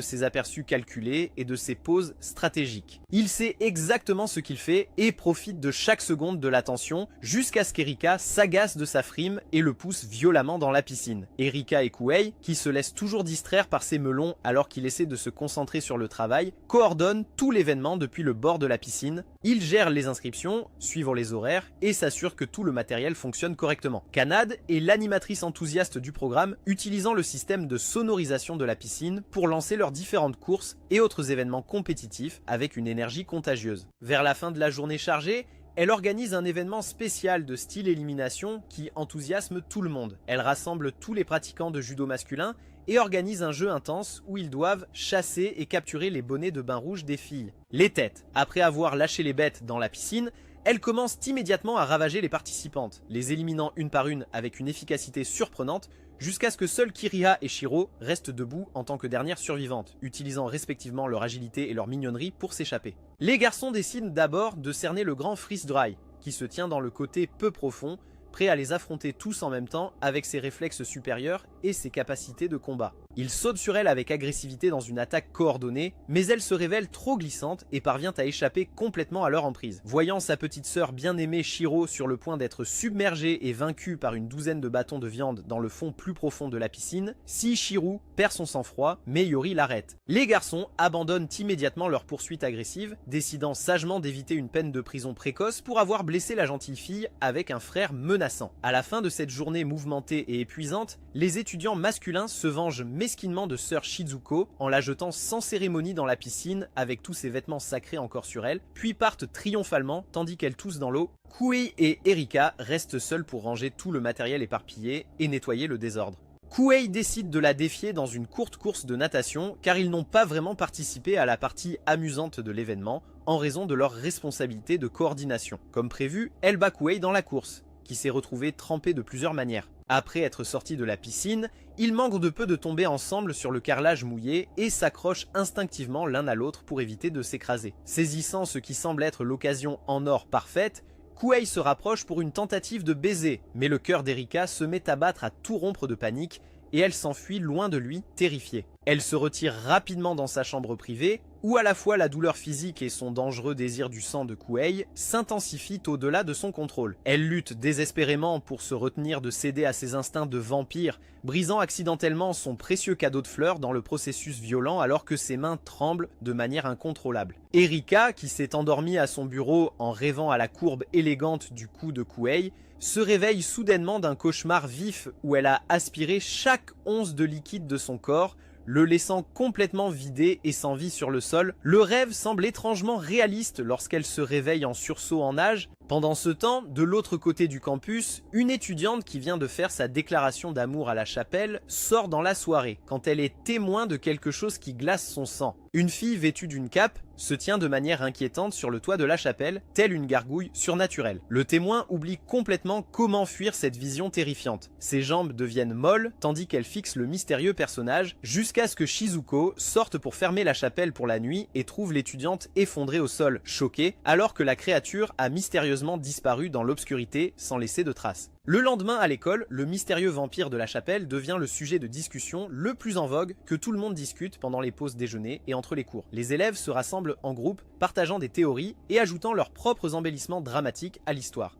ses aperçus calculés et de ses poses stratégiques. Il sait exactement ce qu'il fait et profite de chaque seconde de l'attention jusqu'à ce qu'Erika s'agace de sa frime et le pousse violemment dans la piscine. Erika et Kuei, qui se laissent toujours distraire par ses melons alors qu'il essaie de se concentrer sur le travail, coordonnent tout l'événement depuis le bord de la piscine. Ils gèrent les inscriptions, suivent les horaires et s'assurent que tout le matériel fonctionne correctement. Kanade est l'animatrice enthousiaste du programme, utilisant le système de sonorisation de la piscine pour lancer leurs différentes courses et autres événements compétitifs avec une énergie contagieuse. Vers la fin de la journée chargée, elle organise un événement spécial de style élimination qui enthousiasme tout le monde. Elle rassemble tous les pratiquants de judo masculin et organise un jeu intense où ils doivent chasser et capturer les bonnets de bain rouge des filles. Les têtes. Après avoir lâché les bêtes dans la piscine, elle commence immédiatement à ravager les participantes, les éliminant une par une avec une efficacité surprenante, jusqu'à ce que seuls Kiriha et Shiro restent debout en tant que dernières survivantes, utilisant respectivement leur agilité et leur mignonnerie pour s'échapper. Les garçons décident d'abord de cerner le grand Freeze Dry, qui se tient dans le côté peu profond, prêt à les affronter tous en même temps avec ses réflexes supérieurs et ses capacités de combat. Il saute sur elle avec agressivité dans une attaque coordonnée, mais elle se révèle trop glissante et parvient à échapper complètement à leur emprise. Voyant sa petite sœur bien-aimée Shiro sur le point d'être submergée et vaincue par une douzaine de bâtons de viande dans le fond plus profond de la piscine, Shichiru perd son sang-froid, mais Yori l'arrête. Les garçons abandonnent immédiatement leur poursuite agressive, décidant sagement d'éviter une peine de prison précoce pour avoir blessé la gentille fille avec un frère menaçant. À la fin de cette journée mouvementée et épuisante, les étudiants masculins se vengent mesquinement de Sœur Shizuko en la jetant sans cérémonie dans la piscine avec tous ses vêtements sacrés encore sur elle, puis partent triomphalement tandis qu'elles toussent dans l'eau. Kuei et Erika restent seuls pour ranger tout le matériel éparpillé et nettoyer le désordre. Kuei décide de la défier dans une courte course de natation car ils n'ont pas vraiment participé à la partie amusante de l'événement en raison de leur responsabilité de coordination. Comme prévu, elle bat Kuei dans la course, qui s'est retrouvé trempé de plusieurs manières. Après être sortis de la piscine, ils manquent de peu de tomber ensemble sur le carrelage mouillé et s'accrochent instinctivement l'un à l'autre pour éviter de s'écraser. Saisissant ce qui semble être l'occasion en or parfaite, Kuei se rapproche pour une tentative de baiser, mais le cœur d'Erika se met à battre à tout rompre de panique et elle s'enfuit loin de lui, terrifiée. Elle se retire rapidement dans sa chambre privée, où à la fois la douleur physique et son dangereux désir du sang de Kuei s'intensifient au-delà de son contrôle. Elle lutte désespérément pour se retenir de céder à ses instincts de vampire, brisant accidentellement son précieux cadeau de fleurs dans le processus violent alors que ses mains tremblent de manière incontrôlable. Erika, qui s'est endormie à son bureau en rêvant à la courbe élégante du cou de Kuei, se réveille soudainement d'un cauchemar vif où elle a aspiré chaque once de liquide de son corps, le laissant complètement vidé et sans vie sur le sol. Le rêve semble étrangement réaliste lorsqu'elle se réveille en sursaut en nage. Pendant ce temps, de l'autre côté du campus, une étudiante qui vient de faire sa déclaration d'amour à la chapelle sort dans la soirée, quand elle est témoin de quelque chose qui glace son sang. Une fille vêtue d'une cape se tient de manière inquiétante sur le toit de la chapelle, telle une gargouille surnaturelle. Le témoin oublie complètement comment fuir cette vision terrifiante. Ses jambes deviennent molles, tandis qu'elle fixe le mystérieux personnage, jusqu'à ce que Shizuko sorte pour fermer la chapelle pour la nuit et trouve l'étudiante effondrée au sol, choquée, alors que la créature a mystérieusement disparu dans l'obscurité sans laisser de traces. Le lendemain à l'école, le mystérieux vampire de la chapelle devient le sujet de discussion le plus en vogue que tout le monde discute pendant les pauses déjeuner et entre les cours. Les élèves se rassemblent en groupe, partageant des théories et ajoutant leurs propres embellissements dramatiques à l'histoire.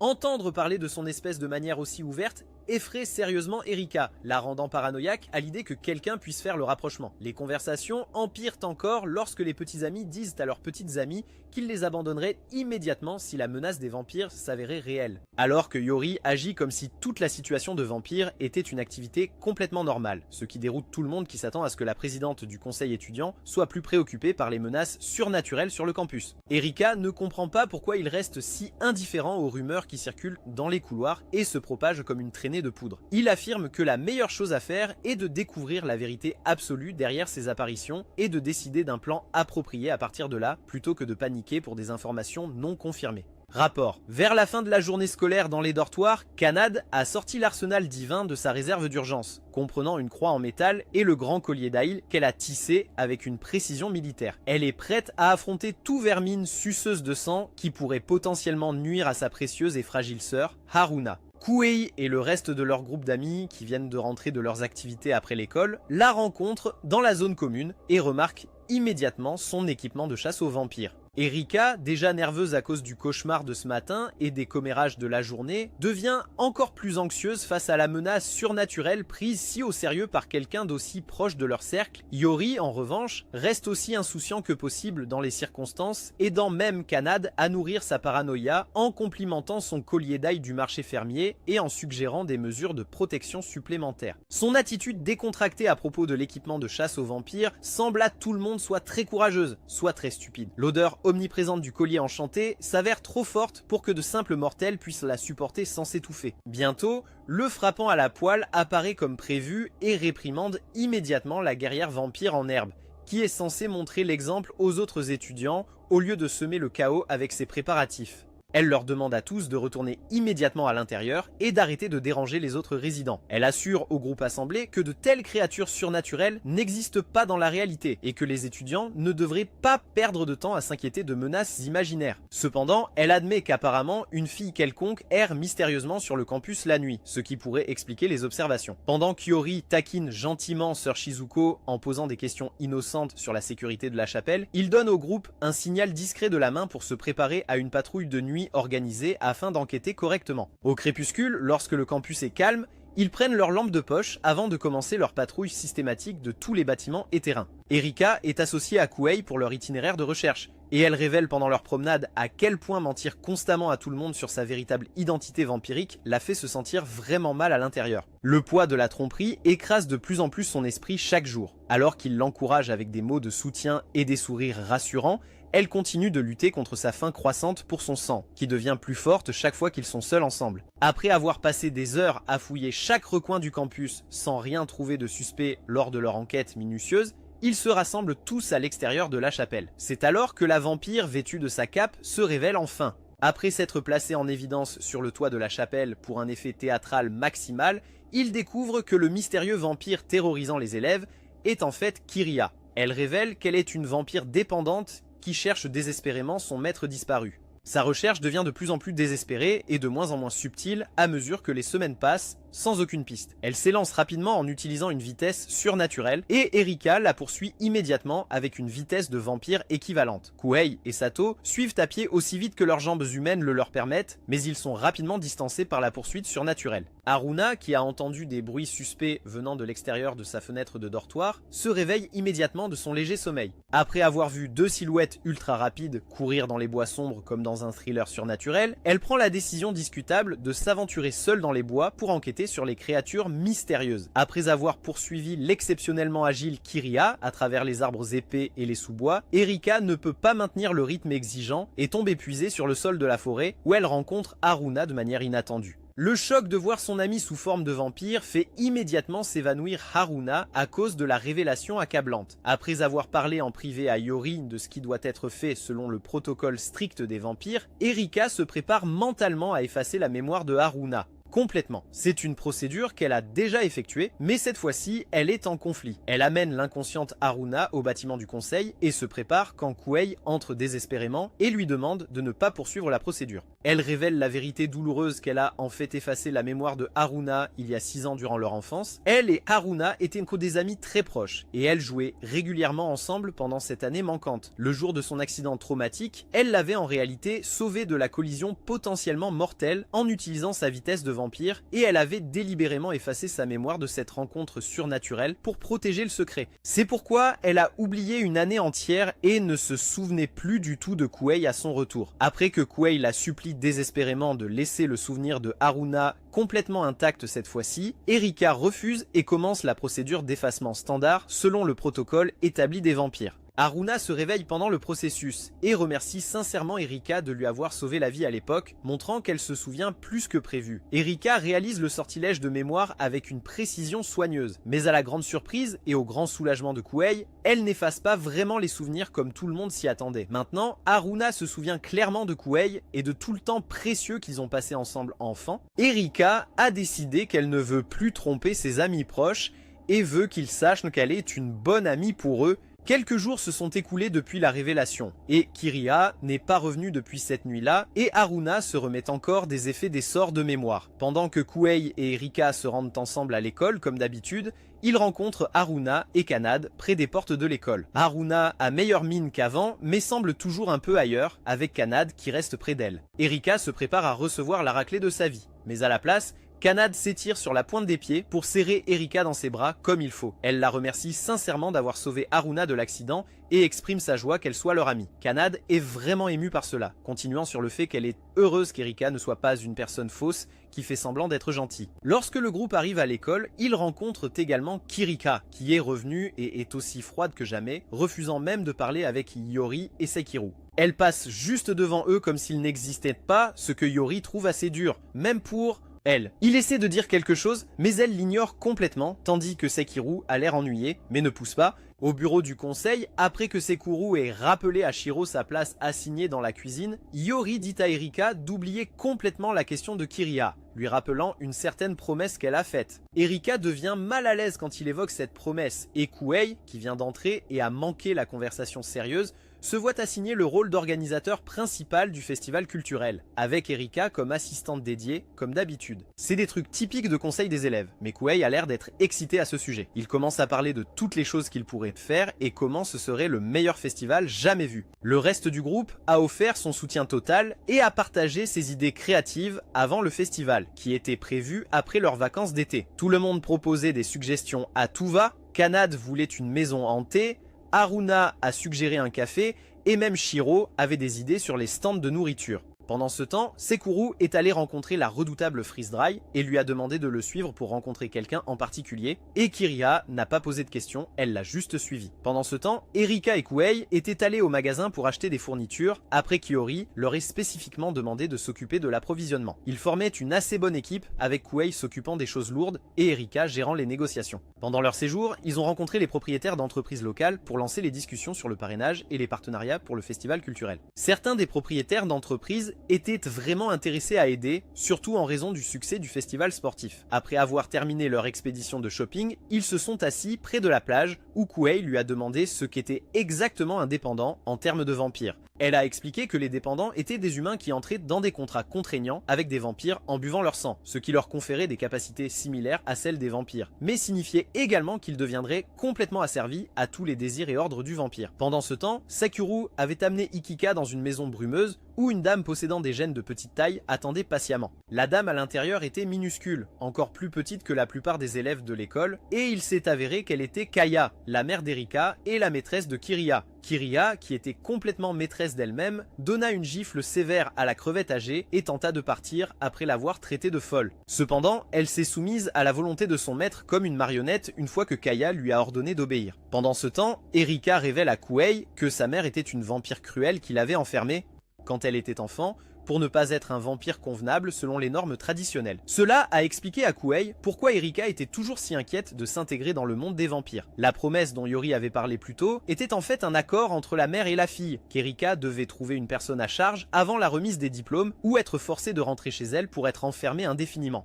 Entendre parler de son espèce de manière aussi ouverte effraie sérieusement Erika, la rendant paranoïaque à l'idée que quelqu'un puisse faire le rapprochement. Les conversations empirent encore lorsque les petits amis disent à leurs petites amies qu'ils les abandonneraient immédiatement si la menace des vampires s'avérait réelle. Alors que Yori agit comme si toute la situation de vampire était une activité complètement normale, ce qui déroute tout le monde qui s'attend à ce que la présidente du conseil étudiant soit plus préoccupée par les menaces surnaturelles sur le campus. Erika ne comprend pas pourquoi il reste si indifférent aux rumeurs qui circulent dans les couloirs et se propagent comme une traînée de poudre. Il affirme que la meilleure chose à faire est de découvrir la vérité absolue derrière ces apparitions et de décider d'un plan approprié à partir de là, plutôt que de paniquer pour des informations non confirmées. Rapport. Vers la fin de la journée scolaire dans les dortoirs, Kanade a sorti l'arsenal divin de sa réserve d'urgence, comprenant une croix en métal et le grand collier d'Aïl qu'elle a tissé avec une précision militaire. Elle est prête à affronter tout vermine suceuse de sang qui pourrait potentiellement nuire à sa précieuse et fragile sœur, Haruna. Kuei et le reste de leur groupe d'amis qui viennent de rentrer de leurs activités après l'école la rencontrent dans la zone commune et remarquent immédiatement son équipement de chasse aux vampires. Erika, déjà nerveuse à cause du cauchemar de ce matin et des commérages de la journée, devient encore plus anxieuse face à la menace surnaturelle prise si au sérieux par quelqu'un d'aussi proche de leur cercle. Yori, en revanche, reste aussi insouciant que possible dans les circonstances, aidant même Kanade à nourrir sa paranoïa en complimentant son collier d'ail du marché fermier et en suggérant des mesures de protection supplémentaires. Son attitude décontractée à propos de l'équipement de chasse aux vampires semble à tout le monde soit très courageuse, soit très stupide. L'odeur omniprésente du collier enchanté s'avère trop forte pour que de simples mortels puissent la supporter sans s'étouffer. Bientôt, le frappant à la poêle apparaît comme prévu et réprimande immédiatement la guerrière vampire en herbe, qui est censée montrer l'exemple aux autres étudiants au lieu de semer le chaos avec ses préparatifs. Elle leur demande à tous de retourner immédiatement à l'intérieur et d'arrêter de déranger les autres résidents. Elle assure au groupe assemblé que de telles créatures surnaturelles n'existent pas dans la réalité et que les étudiants ne devraient pas perdre de temps à s'inquiéter de menaces imaginaires. Cependant, elle admet qu'apparemment une fille quelconque erre mystérieusement sur le campus la nuit, ce qui pourrait expliquer les observations. Pendant qu'Yori taquine gentiment Sœur Shizuko en posant des questions innocentes sur la sécurité de la chapelle, il donne au groupe un signal discret de la main pour se préparer à une patrouille de nuit organisée afin d'enquêter correctement. Au crépuscule, lorsque le campus est calme, ils prennent leurs lampes de poche avant de commencer leur patrouille systématique de tous les bâtiments et terrains. Erika est associée à Kuei pour leur itinéraire de recherche, et elle révèle pendant leur promenade à quel point mentir constamment à tout le monde sur sa véritable identité vampirique l'a fait se sentir vraiment mal à l'intérieur. Le poids de la tromperie écrase de plus en plus son esprit chaque jour. Alors qu'il l'encourage avec des mots de soutien et des sourires rassurants, elle continue de lutter contre sa faim croissante pour son sang, qui devient plus forte chaque fois qu'ils sont seuls ensemble. Après avoir passé des heures à fouiller chaque recoin du campus sans rien trouver de suspect lors de leur enquête minutieuse, ils se rassemblent tous à l'extérieur de la chapelle. C'est alors que la vampire vêtue de sa cape se révèle enfin. Après s'être placé en évidence sur le toit de la chapelle pour un effet théâtral maximal, il découvre que le mystérieux vampire terrorisant les élèves est en fait Kiria. Elle révèle qu'elle est une vampire dépendante qui cherche désespérément son maître disparu. Sa recherche devient de plus en plus désespérée et de moins en moins subtile à mesure que les semaines passent sans aucune piste. Elle s'élance rapidement en utilisant une vitesse surnaturelle et Erika la poursuit immédiatement avec une vitesse de vampire équivalente. Kuei et Sato suivent à pied aussi vite que leurs jambes humaines le leur permettent, mais ils sont rapidement distancés par la poursuite surnaturelle. Haruna, qui a entendu des bruits suspects venant de l'extérieur de sa fenêtre de dortoir, se réveille immédiatement de son léger sommeil. Après avoir vu deux silhouettes ultra rapides courir dans les bois sombres comme dans un thriller surnaturel, elle prend la décision discutable de s'aventurer seule dans les bois pour enquêter sur les créatures mystérieuses. Après avoir poursuivi l'exceptionnellement agile Kiria à travers les arbres épais et les sous-bois, Erika ne peut pas maintenir le rythme exigeant et tombe épuisée sur le sol de la forêt où elle rencontre Haruna de manière inattendue. Le choc de voir son ami sous forme de vampire fait immédiatement s'évanouir Haruna à cause de la révélation accablante. Après avoir parlé en privé à Yori de ce qui doit être fait selon le protocole strict des vampires, Erika se prépare mentalement à effacer la mémoire de Haruna. Complètement. C'est une procédure qu'elle a déjà effectuée, mais cette fois-ci, elle est en conflit. Elle amène l'inconsciente Haruna au bâtiment du conseil et se prépare quand Kuei entre désespérément et lui demande de ne pas poursuivre la procédure. Elle révèle la vérité douloureuse qu'elle a en fait effacé la mémoire de Haruna il y a 6 ans durant leur enfance. Elle et Haruna étaient des amis très proches et elles jouaient régulièrement ensemble pendant cette année manquante. Le jour de son accident traumatique, elle l'avait en réalité sauvé de la collision potentiellement mortelle en utilisant sa vitesse de vampire et elle avait délibérément effacé sa mémoire de cette rencontre surnaturelle pour protéger le secret. C'est pourquoi elle a oublié une année entière et ne se souvenait plus du tout de Kuei à son retour. Après que Kuei la supplie désespérément de laisser le souvenir de Haruna complètement intact cette fois-ci, Erika refuse et commence la procédure d'effacement standard selon le protocole établi des vampires. Haruna se réveille pendant le processus et remercie sincèrement Erika de lui avoir sauvé la vie à l'époque, montrant qu'elle se souvient plus que prévu. Erika réalise le sortilège de mémoire avec une précision soigneuse, mais à la grande surprise et au grand soulagement de Kuei, elle n'efface pas vraiment les souvenirs comme tout le monde s'y attendait. Maintenant, Haruna se souvient clairement de Kuei et de tout le temps précieux qu'ils ont passé ensemble enfant. Erika a décidé qu'elle ne veut plus tromper ses amis proches et veut qu'ils sachent qu'elle est une bonne amie pour eux. Quelques jours se sont écoulés depuis la révélation, et Kiria n'est pas revenu depuis cette nuit-là, et Haruna se remet encore des effets des sorts de mémoire. Pendant que Kuei et Erika se rendent ensemble à l'école, comme d'habitude, ils rencontrent Haruna et Kanade près des portes de l'école. Haruna a meilleure mine qu'avant, mais semble toujours un peu ailleurs, avec Kanade qui reste près d'elle. Erika se prépare à recevoir la raclée de sa vie, mais à la place, Kanade s'étire sur la pointe des pieds pour serrer Erika dans ses bras comme il faut. Elle la remercie sincèrement d'avoir sauvé Haruna de l'accident et exprime sa joie qu'elle soit leur amie. Kanade est vraiment émue par cela, continuant sur le fait qu'elle est heureuse qu'Erika ne soit pas une personne fausse qui fait semblant d'être gentille. Lorsque le groupe arrive à l'école, ils rencontrent également Kirika, qui est revenue et est aussi froide que jamais, refusant même de parler avec Yori et Sekiru. Elle passe juste devant eux comme s'ils n'existaient pas, ce que Yori trouve assez dur, même pour elle. Il essaie de dire quelque chose, mais elle l'ignore complètement, tandis que Sekiru a l'air ennuyé, mais ne pousse pas. Au bureau du conseil, après que Sekiru ait rappelé à Shiro sa place assignée dans la cuisine, Yori dit à Erika d'oublier complètement la question de Kiria, lui rappelant une certaine promesse qu'elle a faite. Erika devient mal à l'aise quand il évoque cette promesse, et Kuei, qui vient d'entrer et a manqué la conversation sérieuse, se voit assigner le rôle d'organisateur principal du festival culturel, avec Erika comme assistante dédiée, comme d'habitude. C'est des trucs typiques de conseil des élèves, mais Kuei a l'air d'être excité à ce sujet. Il commence à parler de toutes les choses qu'il pourrait faire et comment ce serait le meilleur festival jamais vu. Le reste du groupe a offert son soutien total et a partagé ses idées créatives avant le festival, qui était prévu après leurs vacances d'été. Tout le monde proposait des suggestions à tout va, Kanade voulait une maison hantée, Haruna a suggéré un café et même Shiro avait des idées sur les stands de nourriture. Pendant ce temps, Sekiru est allé rencontrer la redoutable Freeze Dry et lui a demandé de le suivre pour rencontrer quelqu'un en particulier, et Kiria n'a pas posé de questions, elle l'a juste suivi. Pendant ce temps, Erika et Kuei étaient allés au magasin pour acheter des fournitures, après qu'Yori leur ait spécifiquement demandé de s'occuper de l'approvisionnement. Ils formaient une assez bonne équipe, avec Kuei s'occupant des choses lourdes et Erika gérant les négociations. Pendant leur séjour, ils ont rencontré les propriétaires d'entreprises locales pour lancer les discussions sur le parrainage et les partenariats pour le festival culturel. Certains des propriétaires d'entreprises étaient vraiment intéressés à aider, surtout en raison du succès du festival sportif. Après avoir terminé leur expédition de shopping, ils se sont assis près de la plage où Kuei lui a demandé ce qu'était exactement un dépendant en termes de vampire. Elle a expliqué que les dépendants étaient des humains qui entraient dans des contrats contraignants avec des vampires en buvant leur sang, ce qui leur conférait des capacités similaires à celles des vampires, mais signifiait également qu'ils deviendraient complètement asservis à tous les désirs et ordres du vampire. Pendant ce temps, Sakura avait amené Ikika dans une maison brumeuse où une dame possédant des gènes de petite taille attendait patiemment. La dame à l'intérieur était minuscule, encore plus petite que la plupart des élèves de l'école, et il s'est avéré qu'elle était Kaya, la mère d'Erika et la maîtresse de Kiriya. Kiriya, qui était complètement maîtresse d'elle-même, donna une gifle sévère à la crevette âgée et tenta de partir après l'avoir traitée de folle. Cependant, elle s'est soumise à la volonté de son maître comme une marionnette une fois que Kaya lui a ordonné d'obéir. Pendant ce temps, Erika révèle à Kuei que sa mère était une vampire cruelle qui l'avait enfermée quand elle était enfant, pour ne pas être un vampire convenable selon les normes traditionnelles. Cela a expliqué à Kuei pourquoi Erika était toujours si inquiète de s'intégrer dans le monde des vampires. La promesse dont Yori avait parlé plus tôt était en fait un accord entre la mère et la fille, qu'Erika devait trouver une personne à charge avant la remise des diplômes ou être forcée de rentrer chez elle pour être enfermée indéfiniment.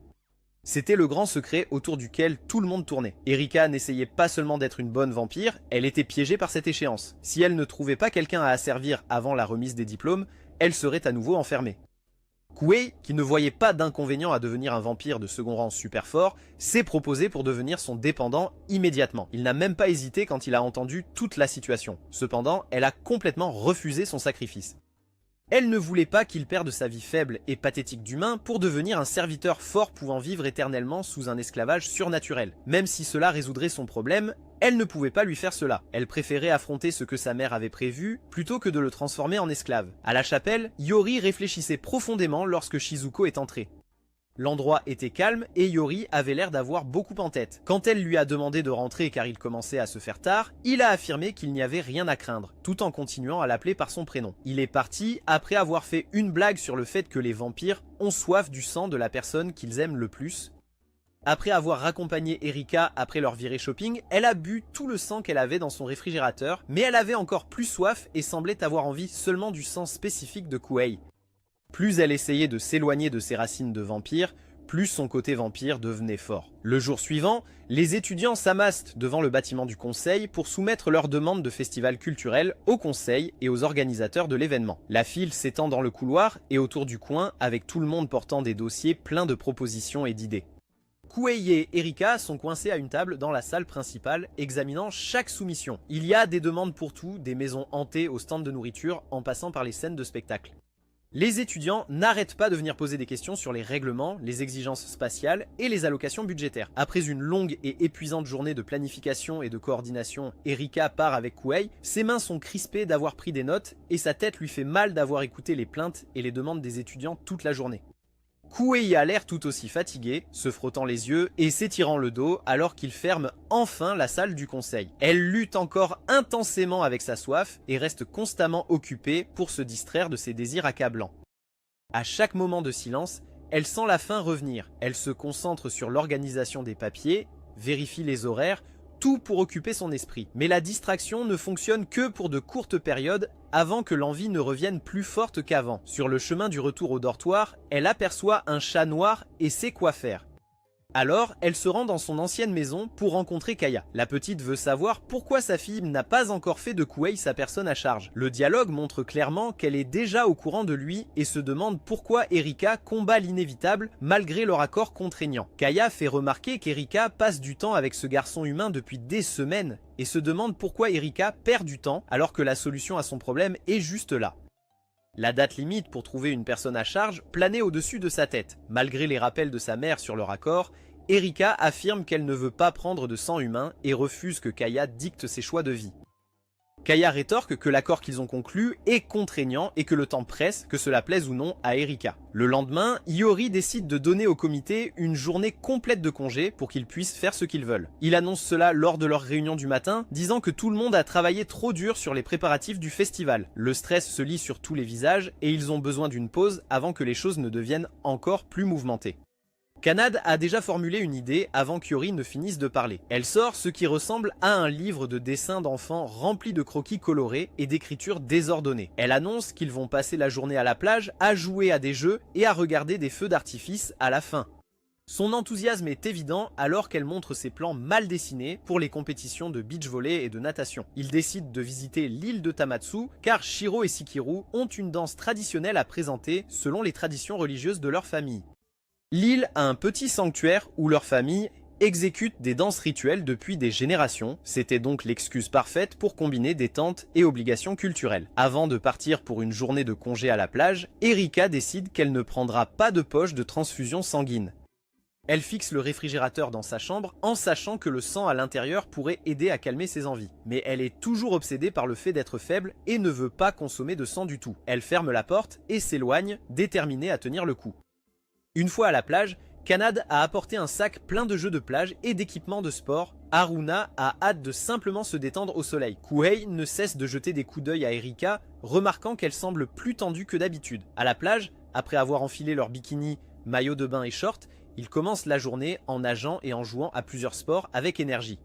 C'était le grand secret autour duquel tout le monde tournait. Erika n'essayait pas seulement d'être une bonne vampire, elle était piégée par cette échéance. Si elle ne trouvait pas quelqu'un à asservir avant la remise des diplômes, elle serait à nouveau enfermée. Kuei, qui ne voyait pas d'inconvénient à devenir un vampire de second rang super fort, s'est proposé pour devenir son dépendant immédiatement. Il n'a même pas hésité quand il a entendu toute la situation. Cependant, elle a complètement refusé son sacrifice. Elle ne voulait pas qu'il perde sa vie faible et pathétique d'humain pour devenir un serviteur fort pouvant vivre éternellement sous un esclavage surnaturel. Même si cela résoudrait son problème, elle ne pouvait pas lui faire cela. Elle préférait affronter ce que sa mère avait prévu plutôt que de le transformer en esclave. À la chapelle, Yori réfléchissait profondément lorsque Shizuko est entrée. L'endroit était calme et Yori avait l'air d'avoir beaucoup en tête. Quand elle lui a demandé de rentrer car il commençait à se faire tard, il a affirmé qu'il n'y avait rien à craindre, tout en continuant à l'appeler par son prénom. Il est parti après avoir fait une blague sur le fait que les vampires ont soif du sang de la personne qu'ils aiment le plus. Après avoir raccompagné Erika après leur virée shopping, elle a bu tout le sang qu'elle avait dans son réfrigérateur, mais elle avait encore plus soif et semblait avoir envie seulement du sang spécifique de Kuei. Plus elle essayait de s'éloigner de ses racines de vampire, plus son côté vampire devenait fort. Le jour suivant, les étudiants s'amassent devant le bâtiment du conseil pour soumettre leurs demandes de festival culturel au conseil et aux organisateurs de l'événement. La file s'étend dans le couloir et autour du coin avec tout le monde portant des dossiers pleins de propositions et d'idées. Kuei et Erika sont coincés à une table dans la salle principale, examinant chaque soumission. Il y a des demandes pour tout, des maisons hantées aux stands de nourriture, en passant par les scènes de spectacle. Les étudiants n'arrêtent pas de venir poser des questions sur les règlements, les exigences spatiales et les allocations budgétaires. Après une longue et épuisante journée de planification et de coordination, Erika part avec Kuei. Ses mains sont crispées d'avoir pris des notes et sa tête lui fait mal d'avoir écouté les plaintes et les demandes des étudiants toute la journée. Kuei a l'air tout aussi fatigué, se frottant les yeux et s'étirant le dos alors qu'il ferme enfin la salle du conseil. Elle lutte encore intensément avec sa soif et reste constamment occupée pour se distraire de ses désirs accablants. À chaque moment de silence, elle sent la faim revenir. Elle se concentre sur l'organisation des papiers, vérifie les horaires, tout pour occuper son esprit. Mais la distraction ne fonctionne que pour de courtes périodes avant que l'envie ne revienne plus forte qu'avant. Sur le chemin du retour au dortoir, elle aperçoit un chat noir et sait quoi faire. Alors, elle se rend dans son ancienne maison pour rencontrer Kaya. La petite veut savoir pourquoi sa fille n'a pas encore fait de Kuei sa personne à charge. Le dialogue montre clairement qu'elle est déjà au courant de lui et se demande pourquoi Erika combat l'inévitable malgré leur accord contraignant. Kaya fait remarquer qu'Erika passe du temps avec ce garçon humain depuis des semaines et se demande pourquoi Erika perd du temps alors que la solution à son problème est juste là. La date limite pour trouver une personne à charge planait au-dessus de sa tête. Malgré les rappels de sa mère sur leur accord, Erika affirme qu'elle ne veut pas prendre de sang humain et refuse que Kaya dicte ses choix de vie. Kaya rétorque que l'accord qu'ils ont conclu est contraignant et que le temps presse, que cela plaise ou non à Erika. Le lendemain, Yori décide de donner au comité une journée complète de congé pour qu'ils puissent faire ce qu'ils veulent. Il annonce cela lors de leur réunion du matin, disant que tout le monde a travaillé trop dur sur les préparatifs du festival. Le stress se lit sur tous les visages et ils ont besoin d'une pause avant que les choses ne deviennent encore plus mouvementées. Kanade a déjà formulé une idée avant qu'Iori ne finisse de parler. Elle sort ce qui ressemble à un livre de dessins d'enfants rempli de croquis colorés et d'écritures désordonnées. Elle annonce qu'ils vont passer la journée à la plage, à jouer à des jeux et à regarder des feux d'artifice à la fin. Son enthousiasme est évident alors qu'elle montre ses plans mal dessinés pour les compétitions de beach volley et de natation. Ils décident de visiter l'île de Tamatsu car Shiro et Sikiru ont une danse traditionnelle à présenter selon les traditions religieuses de leur famille. L'île a un petit sanctuaire où leur famille exécute des danses rituelles depuis des générations. C'était donc l'excuse parfaite pour combiner détente et obligations culturelles. Avant de partir pour une journée de congé à la plage, Erika décide qu'elle ne prendra pas de poche de transfusion sanguine. Elle fixe le réfrigérateur dans sa chambre en sachant que le sang à l'intérieur pourrait aider à calmer ses envies. Mais elle est toujours obsédée par le fait d'être faible et ne veut pas consommer de sang du tout. Elle ferme la porte et s'éloigne, déterminée à tenir le coup. Une fois à la plage, Kanade a apporté un sac plein de jeux de plage et d'équipements de sport. Haruna a hâte de simplement se détendre au soleil. Kuhei ne cesse de jeter des coups d'œil à Erika, remarquant qu'elle semble plus tendue que d'habitude. À la plage, après avoir enfilé leur bikini, maillot de bain et short, ils commencent la journée en nageant et en jouant à plusieurs sports avec énergie.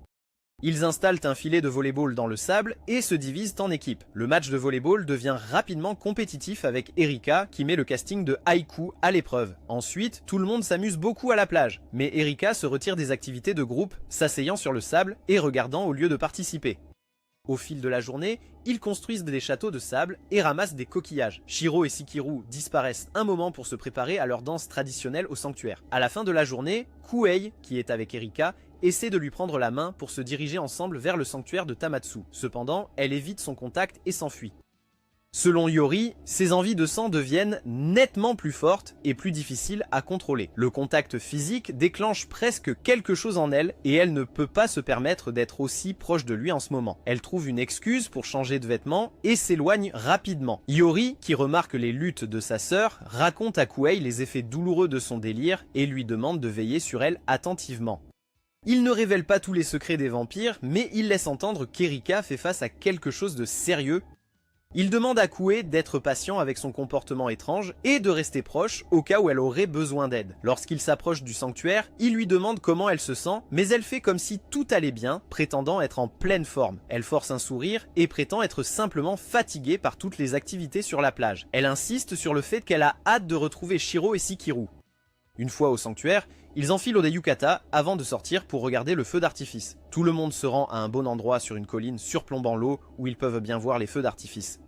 Ils installent un filet de volleyball dans le sable et se divisent en équipes. Le match de volleyball devient rapidement compétitif avec Erika qui met le casting de Haiku à l'épreuve. Ensuite, tout le monde s'amuse beaucoup à la plage, mais Erika se retire des activités de groupe, s'asseyant sur le sable et regardant au lieu de participer. Au fil de la journée, ils construisent des châteaux de sable et ramassent des coquillages. Shiro et Sikiru disparaissent un moment pour se préparer à leur danse traditionnelle au sanctuaire. À la fin de la journée, Kuhei, qui est avec Erika, essaie de lui prendre la main pour se diriger ensemble vers le sanctuaire de Tamatsu. Cependant, elle évite son contact et s'enfuit. Selon Iori, ses envies de sang deviennent nettement plus fortes et plus difficiles à contrôler. Le contact physique déclenche presque quelque chose en elle et elle ne peut pas se permettre d'être aussi proche de lui en ce moment. Elle trouve une excuse pour changer de vêtements et s'éloigne rapidement. Iori, qui remarque les luttes de sa sœur, raconte à Kuhei les effets douloureux de son délire et lui demande de veiller sur elle attentivement. Il ne révèle pas tous les secrets des vampires, mais il laisse entendre qu'Erika fait face à quelque chose de sérieux. Il demande à Kuhei d'être patient avec son comportement étrange et de rester proche au cas où elle aurait besoin d'aide. Lorsqu'il s'approche du sanctuaire, il lui demande comment elle se sent, mais elle fait comme si tout allait bien, prétendant être en pleine forme. Elle force un sourire et prétend être simplement fatiguée par toutes les activités sur la plage. Elle insiste sur le fait qu'elle a hâte de retrouver Shiro et Sikiru. Une fois au sanctuaire, ils enfilent des yukata avant de sortir pour regarder le feu d'artifice. Tout le monde se rend à un bon endroit sur une colline surplombant l'eau où ils peuvent bien voir les feux d'artifice.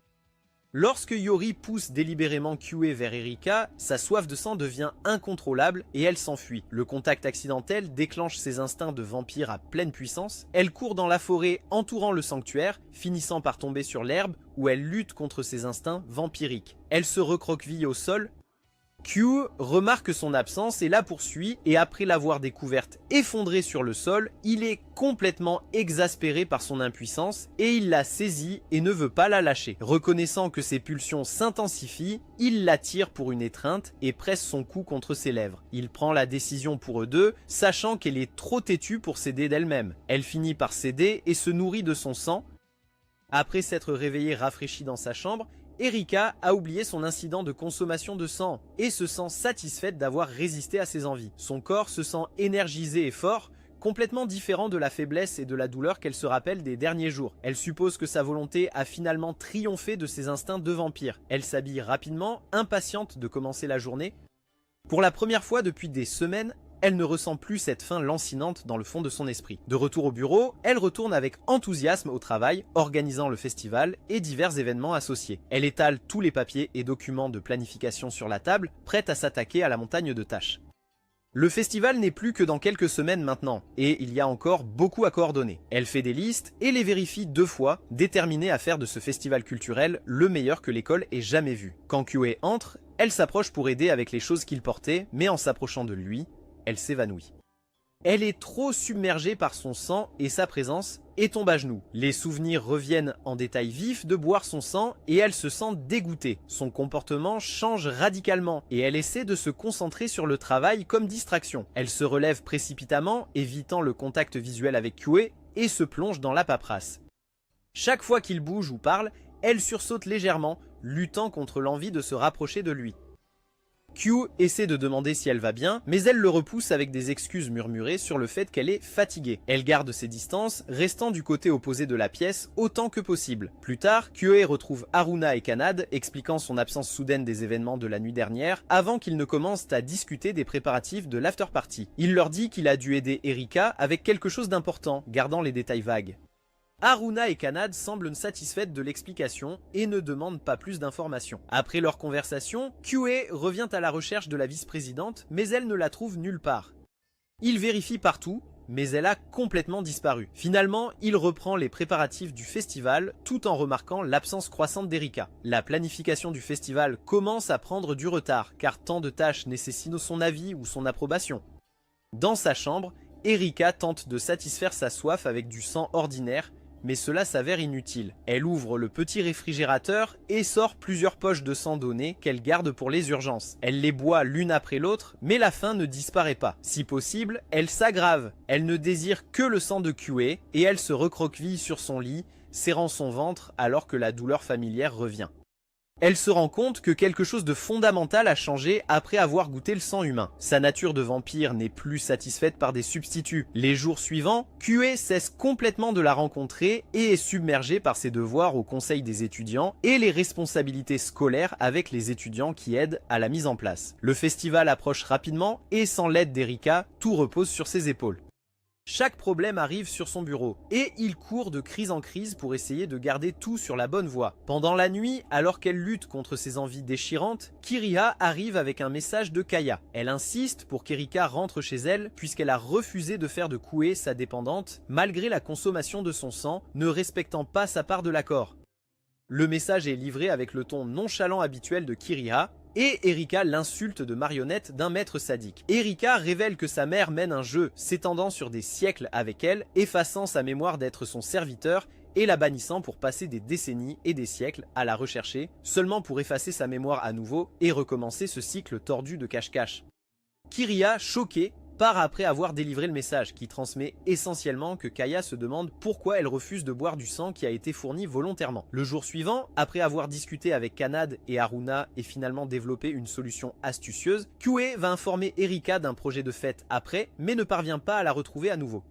Lorsque Iori pousse délibérément Kuhei vers Erika, sa soif de sang devient incontrôlable et elle s'enfuit. Le contact accidentel déclenche ses instincts de vampire à pleine puissance. Elle court dans la forêt entourant le sanctuaire, finissant par tomber sur l'herbe où elle lutte contre ses instincts vampiriques. Elle se recroqueville au sol. Q remarque son absence et la poursuit et après l'avoir découverte effondrée sur le sol, il est complètement exaspéré par son impuissance et il la saisit et ne veut pas la lâcher. Reconnaissant que ses pulsions s'intensifient, il la tire pour une étreinte et presse son cou contre ses lèvres. Il prend la décision pour eux deux, sachant qu'elle est trop têtue pour s'aider d'elle-même. Elle finit par céder et se nourrit de son sang. Après s'être réveillée rafraîchie dans sa chambre, Erika a oublié son incident de consommation de sang et se sent satisfaite d'avoir résisté à ses envies. Son corps se sent énergisé et fort, complètement différent de la faiblesse et de la douleur qu'elle se rappelle des derniers jours. Elle suppose que sa volonté a finalement triomphé de ses instincts de vampire. Elle s'habille rapidement, impatiente de commencer la journée. Pour la première fois depuis des semaines, elle ne ressent plus cette faim lancinante dans le fond de son esprit. De retour au bureau, elle retourne avec enthousiasme au travail, organisant le festival et divers événements associés. Elle étale tous les papiers et documents de planification sur la table, prête à s'attaquer à la montagne de tâches. Le festival n'est plus que dans quelques semaines maintenant, et il y a encore beaucoup à coordonner. Elle fait des listes et les vérifie 2 fois, déterminée à faire de ce festival culturel le meilleur que l'école ait jamais vu. Quand Kuhei entre, elle s'approche pour aider avec les choses qu'il portait, mais en s'approchant de lui, elle s'évanouit. Elle est trop submergée par son sang et sa présence et tombe à genoux. Les souvenirs reviennent en détail vif de boire son sang et elle se sent dégoûtée. Son comportement change radicalement et elle essaie de se concentrer sur le travail comme distraction. Elle se relève précipitamment, évitant le contact visuel avec Kuhei et se plonge dans la paperasse. Chaque fois qu'il bouge ou parle, elle sursaute légèrement, luttant contre l'envie de se rapprocher de lui. Q essaie de demander si elle va bien, mais elle le repousse avec des excuses murmurées sur le fait qu'elle est fatiguée. Elle garde ses distances, restant du côté opposé de la pièce autant que possible. Plus tard, Kyoe retrouve Haruna et Kanade, expliquant son absence soudaine des événements de la nuit dernière, avant qu'ils ne commencent à discuter des préparatifs de l'after party. Il leur dit qu'il a dû aider Erika avec quelque chose d'important, gardant les détails vagues. Haruna et Kanade semblent satisfaites de l'explication et ne demandent pas plus d'informations. Après leur conversation, Kyoe revient à la recherche de la vice-présidente, mais elle ne la trouve nulle part. Il vérifie partout, mais elle a complètement disparu. Finalement, il reprend les préparatifs du festival tout en remarquant l'absence croissante d'Erika. La planification du festival commence à prendre du retard, car tant de tâches nécessitent son avis ou son approbation. Dans sa chambre, Erika tente de satisfaire sa soif avec du sang ordinaire, mais cela s'avère inutile. Elle ouvre le petit réfrigérateur et sort plusieurs poches de sang donné qu'elle garde pour les urgences. Elle les boit l'une après l'autre, mais la faim ne disparaît pas. Si possible, elle s'aggrave. Elle ne désire que le sang de Kyoe et elle se recroqueville sur son lit, serrant son ventre alors que la douleur familière revient. Elle se rend compte que quelque chose de fondamental a changé après avoir goûté le sang humain. Sa nature de vampire n'est plus satisfaite par des substituts. Les jours suivants, Kyoe cesse complètement de la rencontrer et est submergée par ses devoirs au conseil des étudiants et les responsabilités scolaires avec les étudiants qui aident à la mise en place. Le festival approche rapidement et sans l'aide d'Erika, tout repose sur ses épaules. Chaque problème arrive sur son bureau, et il court de crise en crise pour essayer de garder tout sur la bonne voie. Pendant la nuit, alors qu'elle lutte contre ses envies déchirantes, Kiriha arrive avec un message de Kaya. Elle insiste pour qu'Erika rentre chez elle, puisqu'elle a refusé de faire de Koué sa dépendante, malgré la consommation de son sang, ne respectant pas sa part de l'accord. Le message est livré avec le ton nonchalant habituel de Kiriha, et Erika l'insulte de marionnette d'un maître sadique. Erika révèle que sa mère mène un jeu s'étendant sur des siècles avec elle, effaçant sa mémoire d'être son serviteur et la bannissant pour passer des décennies et des siècles à la rechercher, seulement pour effacer sa mémoire à nouveau et recommencer ce cycle tordu de cache-cache. Kiriha, choquée, part après avoir délivré le message, qui transmet essentiellement que Kaya se demande pourquoi elle refuse de boire du sang qui a été fourni volontairement. Le jour suivant, après avoir discuté avec Kanade et Haruna et finalement développé une solution astucieuse, Kyoe va informer Erika d'un projet de fête après, mais ne parvient pas à la retrouver à nouveau.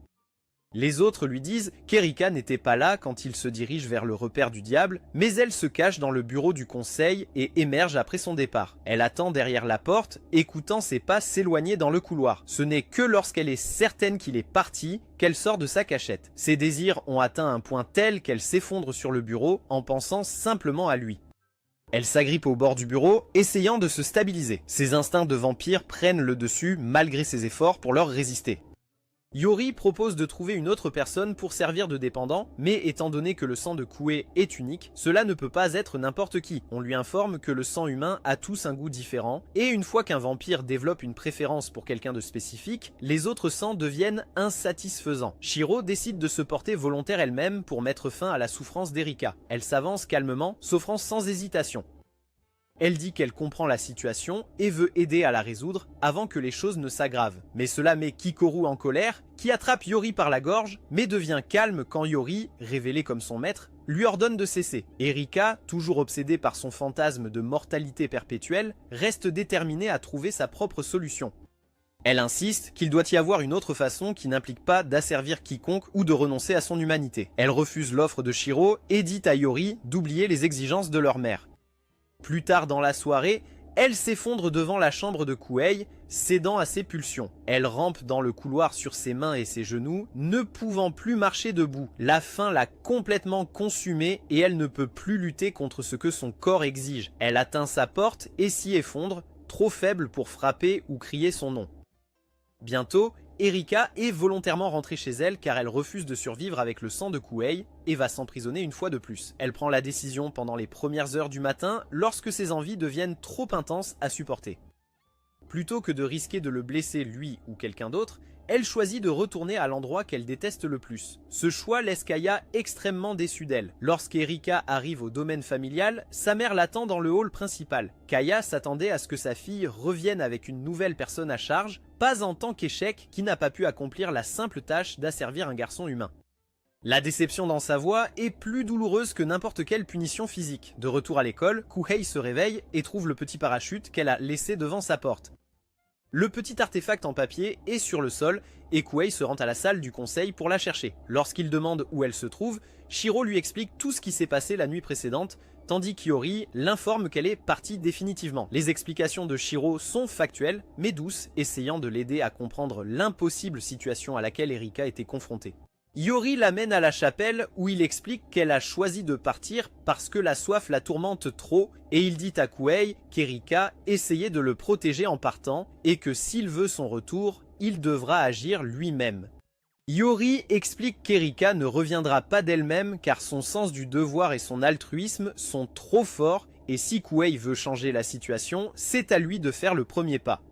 Les autres lui disent qu'Erika n'était pas là quand il se dirige vers le repère du diable, mais elle se cache dans le bureau du conseil et émerge après son départ. Elle attend derrière la porte, écoutant ses pas s'éloigner dans le couloir. Ce n'est que lorsqu'elle est certaine qu'il est parti qu'elle sort de sa cachette. Ses désirs ont atteint un point tel qu'elle s'effondre sur le bureau en pensant simplement à lui. Elle s'agrippe au bord du bureau, essayant de se stabiliser. Ses instincts de vampire prennent le dessus malgré ses efforts pour leur résister. Yori propose de trouver une autre personne pour servir de dépendant, mais étant donné que le sang de Koué est unique, cela ne peut pas être n'importe qui. On lui informe que le sang humain a tous un goût différent, et une fois qu'un vampire développe une préférence pour quelqu'un de spécifique, les autres sangs deviennent insatisfaisants. Shiro décide de se porter volontaire elle-même pour mettre fin à la souffrance d'Erika. Elle s'avance calmement, s'offrant sans hésitation. Elle dit qu'elle comprend la situation et veut aider à la résoudre avant que les choses ne s'aggravent. Mais cela met Kikoru en colère, qui attrape Yori par la gorge, mais devient calme quand Yori, révélé comme son maître, lui ordonne de cesser. Erika, toujours obsédée par son fantasme de mortalité perpétuelle, reste déterminée à trouver sa propre solution. Elle insiste qu'il doit y avoir une autre façon qui n'implique pas d'asservir quiconque ou de renoncer à son humanité. Elle refuse l'offre de Shiro et dit à Yori d'oublier les exigences de leur mère. Plus tard dans la soirée, elle s'effondre devant la chambre de Kouei, cédant à ses pulsions. Elle rampe dans le couloir sur ses mains et ses genoux, ne pouvant plus marcher debout. La faim l'a complètement consumée et elle ne peut plus lutter contre ce que son corps exige. Elle atteint sa porte et s'y effondre, trop faible pour frapper ou crier son nom. Bientôt, Erika est volontairement rentrée chez elle car elle refuse de survivre avec le sang de Kouei et va s'emprisonner une fois de plus. Elle prend la décision pendant les premières heures du matin lorsque ses envies deviennent trop intenses à supporter. Plutôt que de risquer de le blesser lui ou quelqu'un d'autre, elle choisit de retourner à l'endroit qu'elle déteste le plus. Ce choix laisse Kaya extrêmement déçue d'elle. Lorsqu'Erika arrive au domaine familial, sa mère l'attend dans le hall principal. Kaya s'attendait à ce que sa fille revienne avec une nouvelle personne à charge, pas en tant qu'échec qui n'a pas pu accomplir la simple tâche d'asservir un garçon humain. La déception dans sa voix est plus douloureuse que n'importe quelle punition physique. De retour à l'école, Kuhei se réveille et trouve le petit parachute qu'elle a laissé devant sa porte. Le petit artefact en papier est sur le sol et Kuhei se rend à la salle du conseil pour la chercher. Lorsqu'il demande où elle se trouve, Shiro lui explique tout ce qui s'est passé la nuit précédente, tandis qu'Iori l'informe qu'elle est partie définitivement. Les explications de Shiro sont factuelles, mais douces, essayant de l'aider à comprendre l'impossible situation à laquelle Erika était confrontée. Iori l'amène à la chapelle où il explique qu'elle a choisi de partir parce que la soif la tourmente trop et il dit à Kuhei qu'Erika essayait de le protéger en partant et que s'il veut son retour, il devra agir lui-même. Iori explique qu'Erika ne reviendra pas d'elle-même car son sens du devoir et son altruisme sont trop forts et si Kuhei veut changer la situation, c'est à lui de faire le premier pas.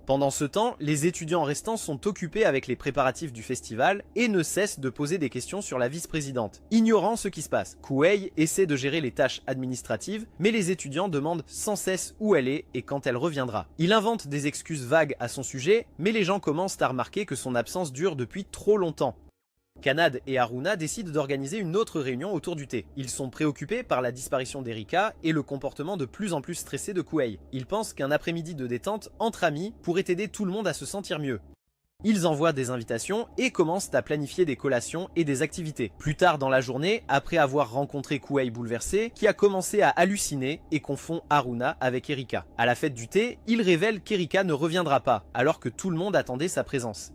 Pendant ce temps, les étudiants restants sont occupés avec les préparatifs du festival et ne cessent de poser des questions sur la vice-présidente, ignorant ce qui se passe. Kuhei essaie de gérer les tâches administratives, mais les étudiants demandent sans cesse où elle est et quand elle reviendra. Il invente des excuses vagues à son sujet, mais les gens commencent à remarquer que son absence dure depuis trop longtemps. Kanade et Haruna décident d'organiser une autre réunion autour du thé. Ils sont préoccupés par la disparition d'Erika et le comportement de plus en plus stressé de Kuhei. Ils pensent qu'un après-midi de détente entre amis pourrait aider tout le monde à se sentir mieux. Ils envoient des invitations et commencent à planifier des collations et des activités. Plus tard dans la journée, après avoir rencontré Kuhei bouleversé, qui a commencé à halluciner et confond Haruna avec Erika. À la fête du thé, il révèle qu'Erika ne reviendra pas, alors que tout le monde attendait sa présence.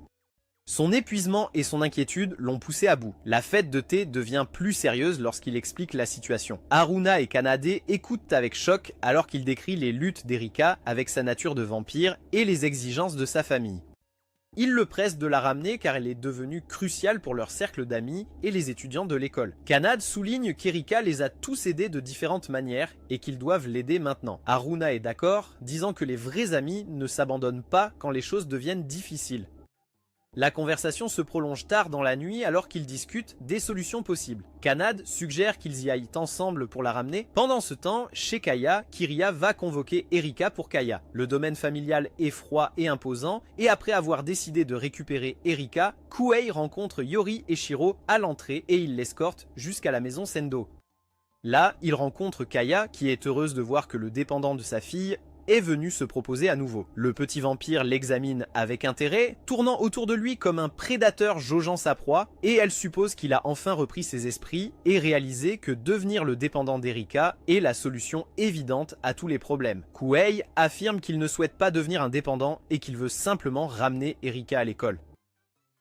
Son épuisement et son inquiétude l'ont poussé à bout. La fête de thé devient plus sérieuse lorsqu'il explique la situation. Haruna et Kanade écoutent avec choc alors qu'il décrit les luttes d'Erika avec sa nature de vampire et les exigences de sa famille. Ils le pressent de la ramener car elle est devenue cruciale pour leur cercle d'amis et les étudiants de l'école. Kanade souligne qu'Erika les a tous aidés de différentes manières et qu'ils doivent l'aider maintenant. Haruna est d'accord, disant que les vrais amis ne s'abandonnent pas quand les choses deviennent difficiles. La conversation se prolonge tard dans la nuit alors qu'ils discutent des solutions possibles. Kanade suggère qu'ils y aillent ensemble pour la ramener. Pendant ce temps, chez Kaya, Kiriya va convoquer Erika pour Kaya. Le domaine familial est froid et imposant, et après avoir décidé de récupérer Erika, Kuhei rencontre Yori et Shiro à l'entrée et il l'escorte jusqu'à la maison Sendo. Là, il rencontre Kaya qui est heureuse de voir que le dépendant de sa fille est venu se proposer à nouveau. Le petit vampire l'examine avec intérêt, tournant autour de lui comme un prédateur jaugeant sa proie, et elle suppose qu'il a enfin repris ses esprits et réalisé que devenir le dépendant d'Erika est la solution évidente à tous les problèmes. Kuhei affirme qu'il ne souhaite pas devenir un dépendant et qu'il veut simplement ramener Erika à l'école.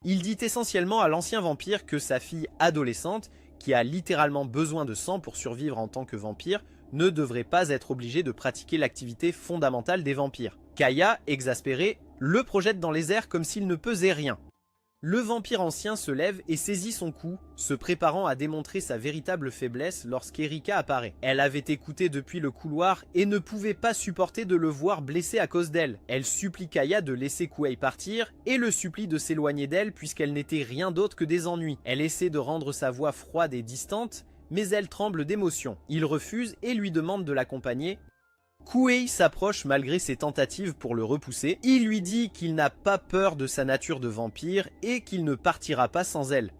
Il dit essentiellement à l'ancien vampire que sa fille adolescente, qui a littéralement besoin de sang pour survivre en tant que vampire, ne devrait pas être obligé de pratiquer l'activité fondamentale des vampires. Kaya, exaspéré, le projette dans les airs comme s'il ne pesait rien. Le vampire ancien se lève et saisit son cou, se préparant à démontrer sa véritable faiblesse lorsqu'Erika apparaît. Elle avait écouté depuis le couloir et ne pouvait pas supporter de le voir blessé à cause d'elle. Elle supplie Kaya de laisser Kuhei partir et le supplie de s'éloigner d'elle puisqu'elle n'était rien d'autre que des ennuis. Elle essaie de rendre sa voix froide et distante, mais elle tremble d'émotion. Il refuse et lui demande de l'accompagner. Kuhei s'approche malgré ses tentatives pour le repousser. Il lui dit qu'il n'a pas peur de sa nature de vampire et qu'il ne partira pas sans elle.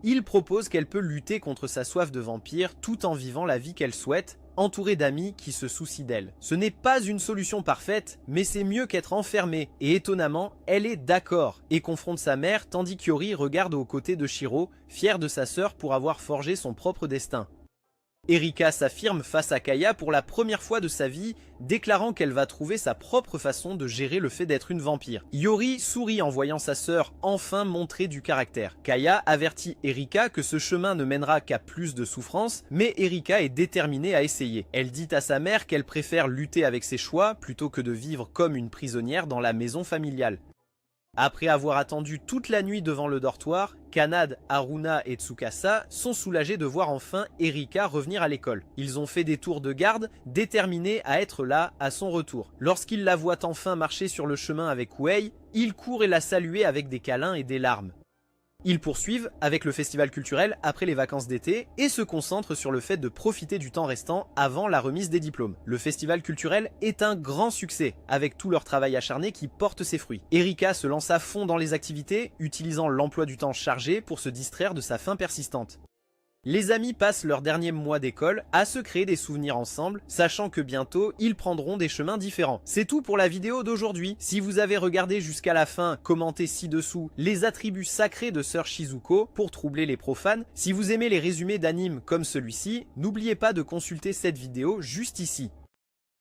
Il propose qu'elle peut lutter contre sa soif de vampire tout en vivant la vie qu'elle souhaite, entourée d'amis qui se soucient d'elle. Ce n'est pas une solution parfaite, mais c'est mieux qu'être enfermée. Et étonnamment, elle est d'accord et confronte sa mère tandis qu'Yori regarde aux côtés de Shiro, fier de sa sœur pour avoir forgé son propre destin. Erika s'affirme face à Kaya pour la première fois de sa vie, déclarant qu'elle va trouver sa propre façon de gérer le fait d'être une vampire. Yori sourit en voyant sa sœur enfin montrer du caractère. Kaya avertit Erika que ce chemin ne mènera qu'à plus de souffrance, mais Erika est déterminée à essayer. Elle dit à sa mère qu'elle préfère lutter avec ses choix plutôt que de vivre comme une prisonnière dans la maison familiale. Après avoir attendu toute la nuit devant le dortoir, Kanade, Haruna et Tsukasa sont soulagés de voir enfin Erika revenir à l'école. Ils ont fait des tours de garde, déterminés à être là à son retour. Lorsqu'ils la voient enfin marcher sur le chemin avec Kuhei, ils courent et la saluer avec des câlins et des larmes. Ils poursuivent avec le festival culturel après les vacances d'été et se concentrent sur le fait de profiter du temps restant avant la remise des diplômes. Le festival culturel est un grand succès, avec tout leur travail acharné qui porte ses fruits. Erika se lance à fond dans les activités, utilisant l'emploi du temps chargé pour se distraire de sa faim persistante. Les amis passent leurs derniers mois d'école à se créer des souvenirs ensemble, sachant que bientôt, ils prendront des chemins différents. C'est tout pour la vidéo d'aujourd'hui. Si vous avez regardé jusqu'à la fin, commentez ci-dessous les attributs sacrés de Sœur Shizuko pour troubler les profanes. Si vous aimez les résumés d'animes comme celui-ci, n'oubliez pas de consulter cette vidéo juste ici.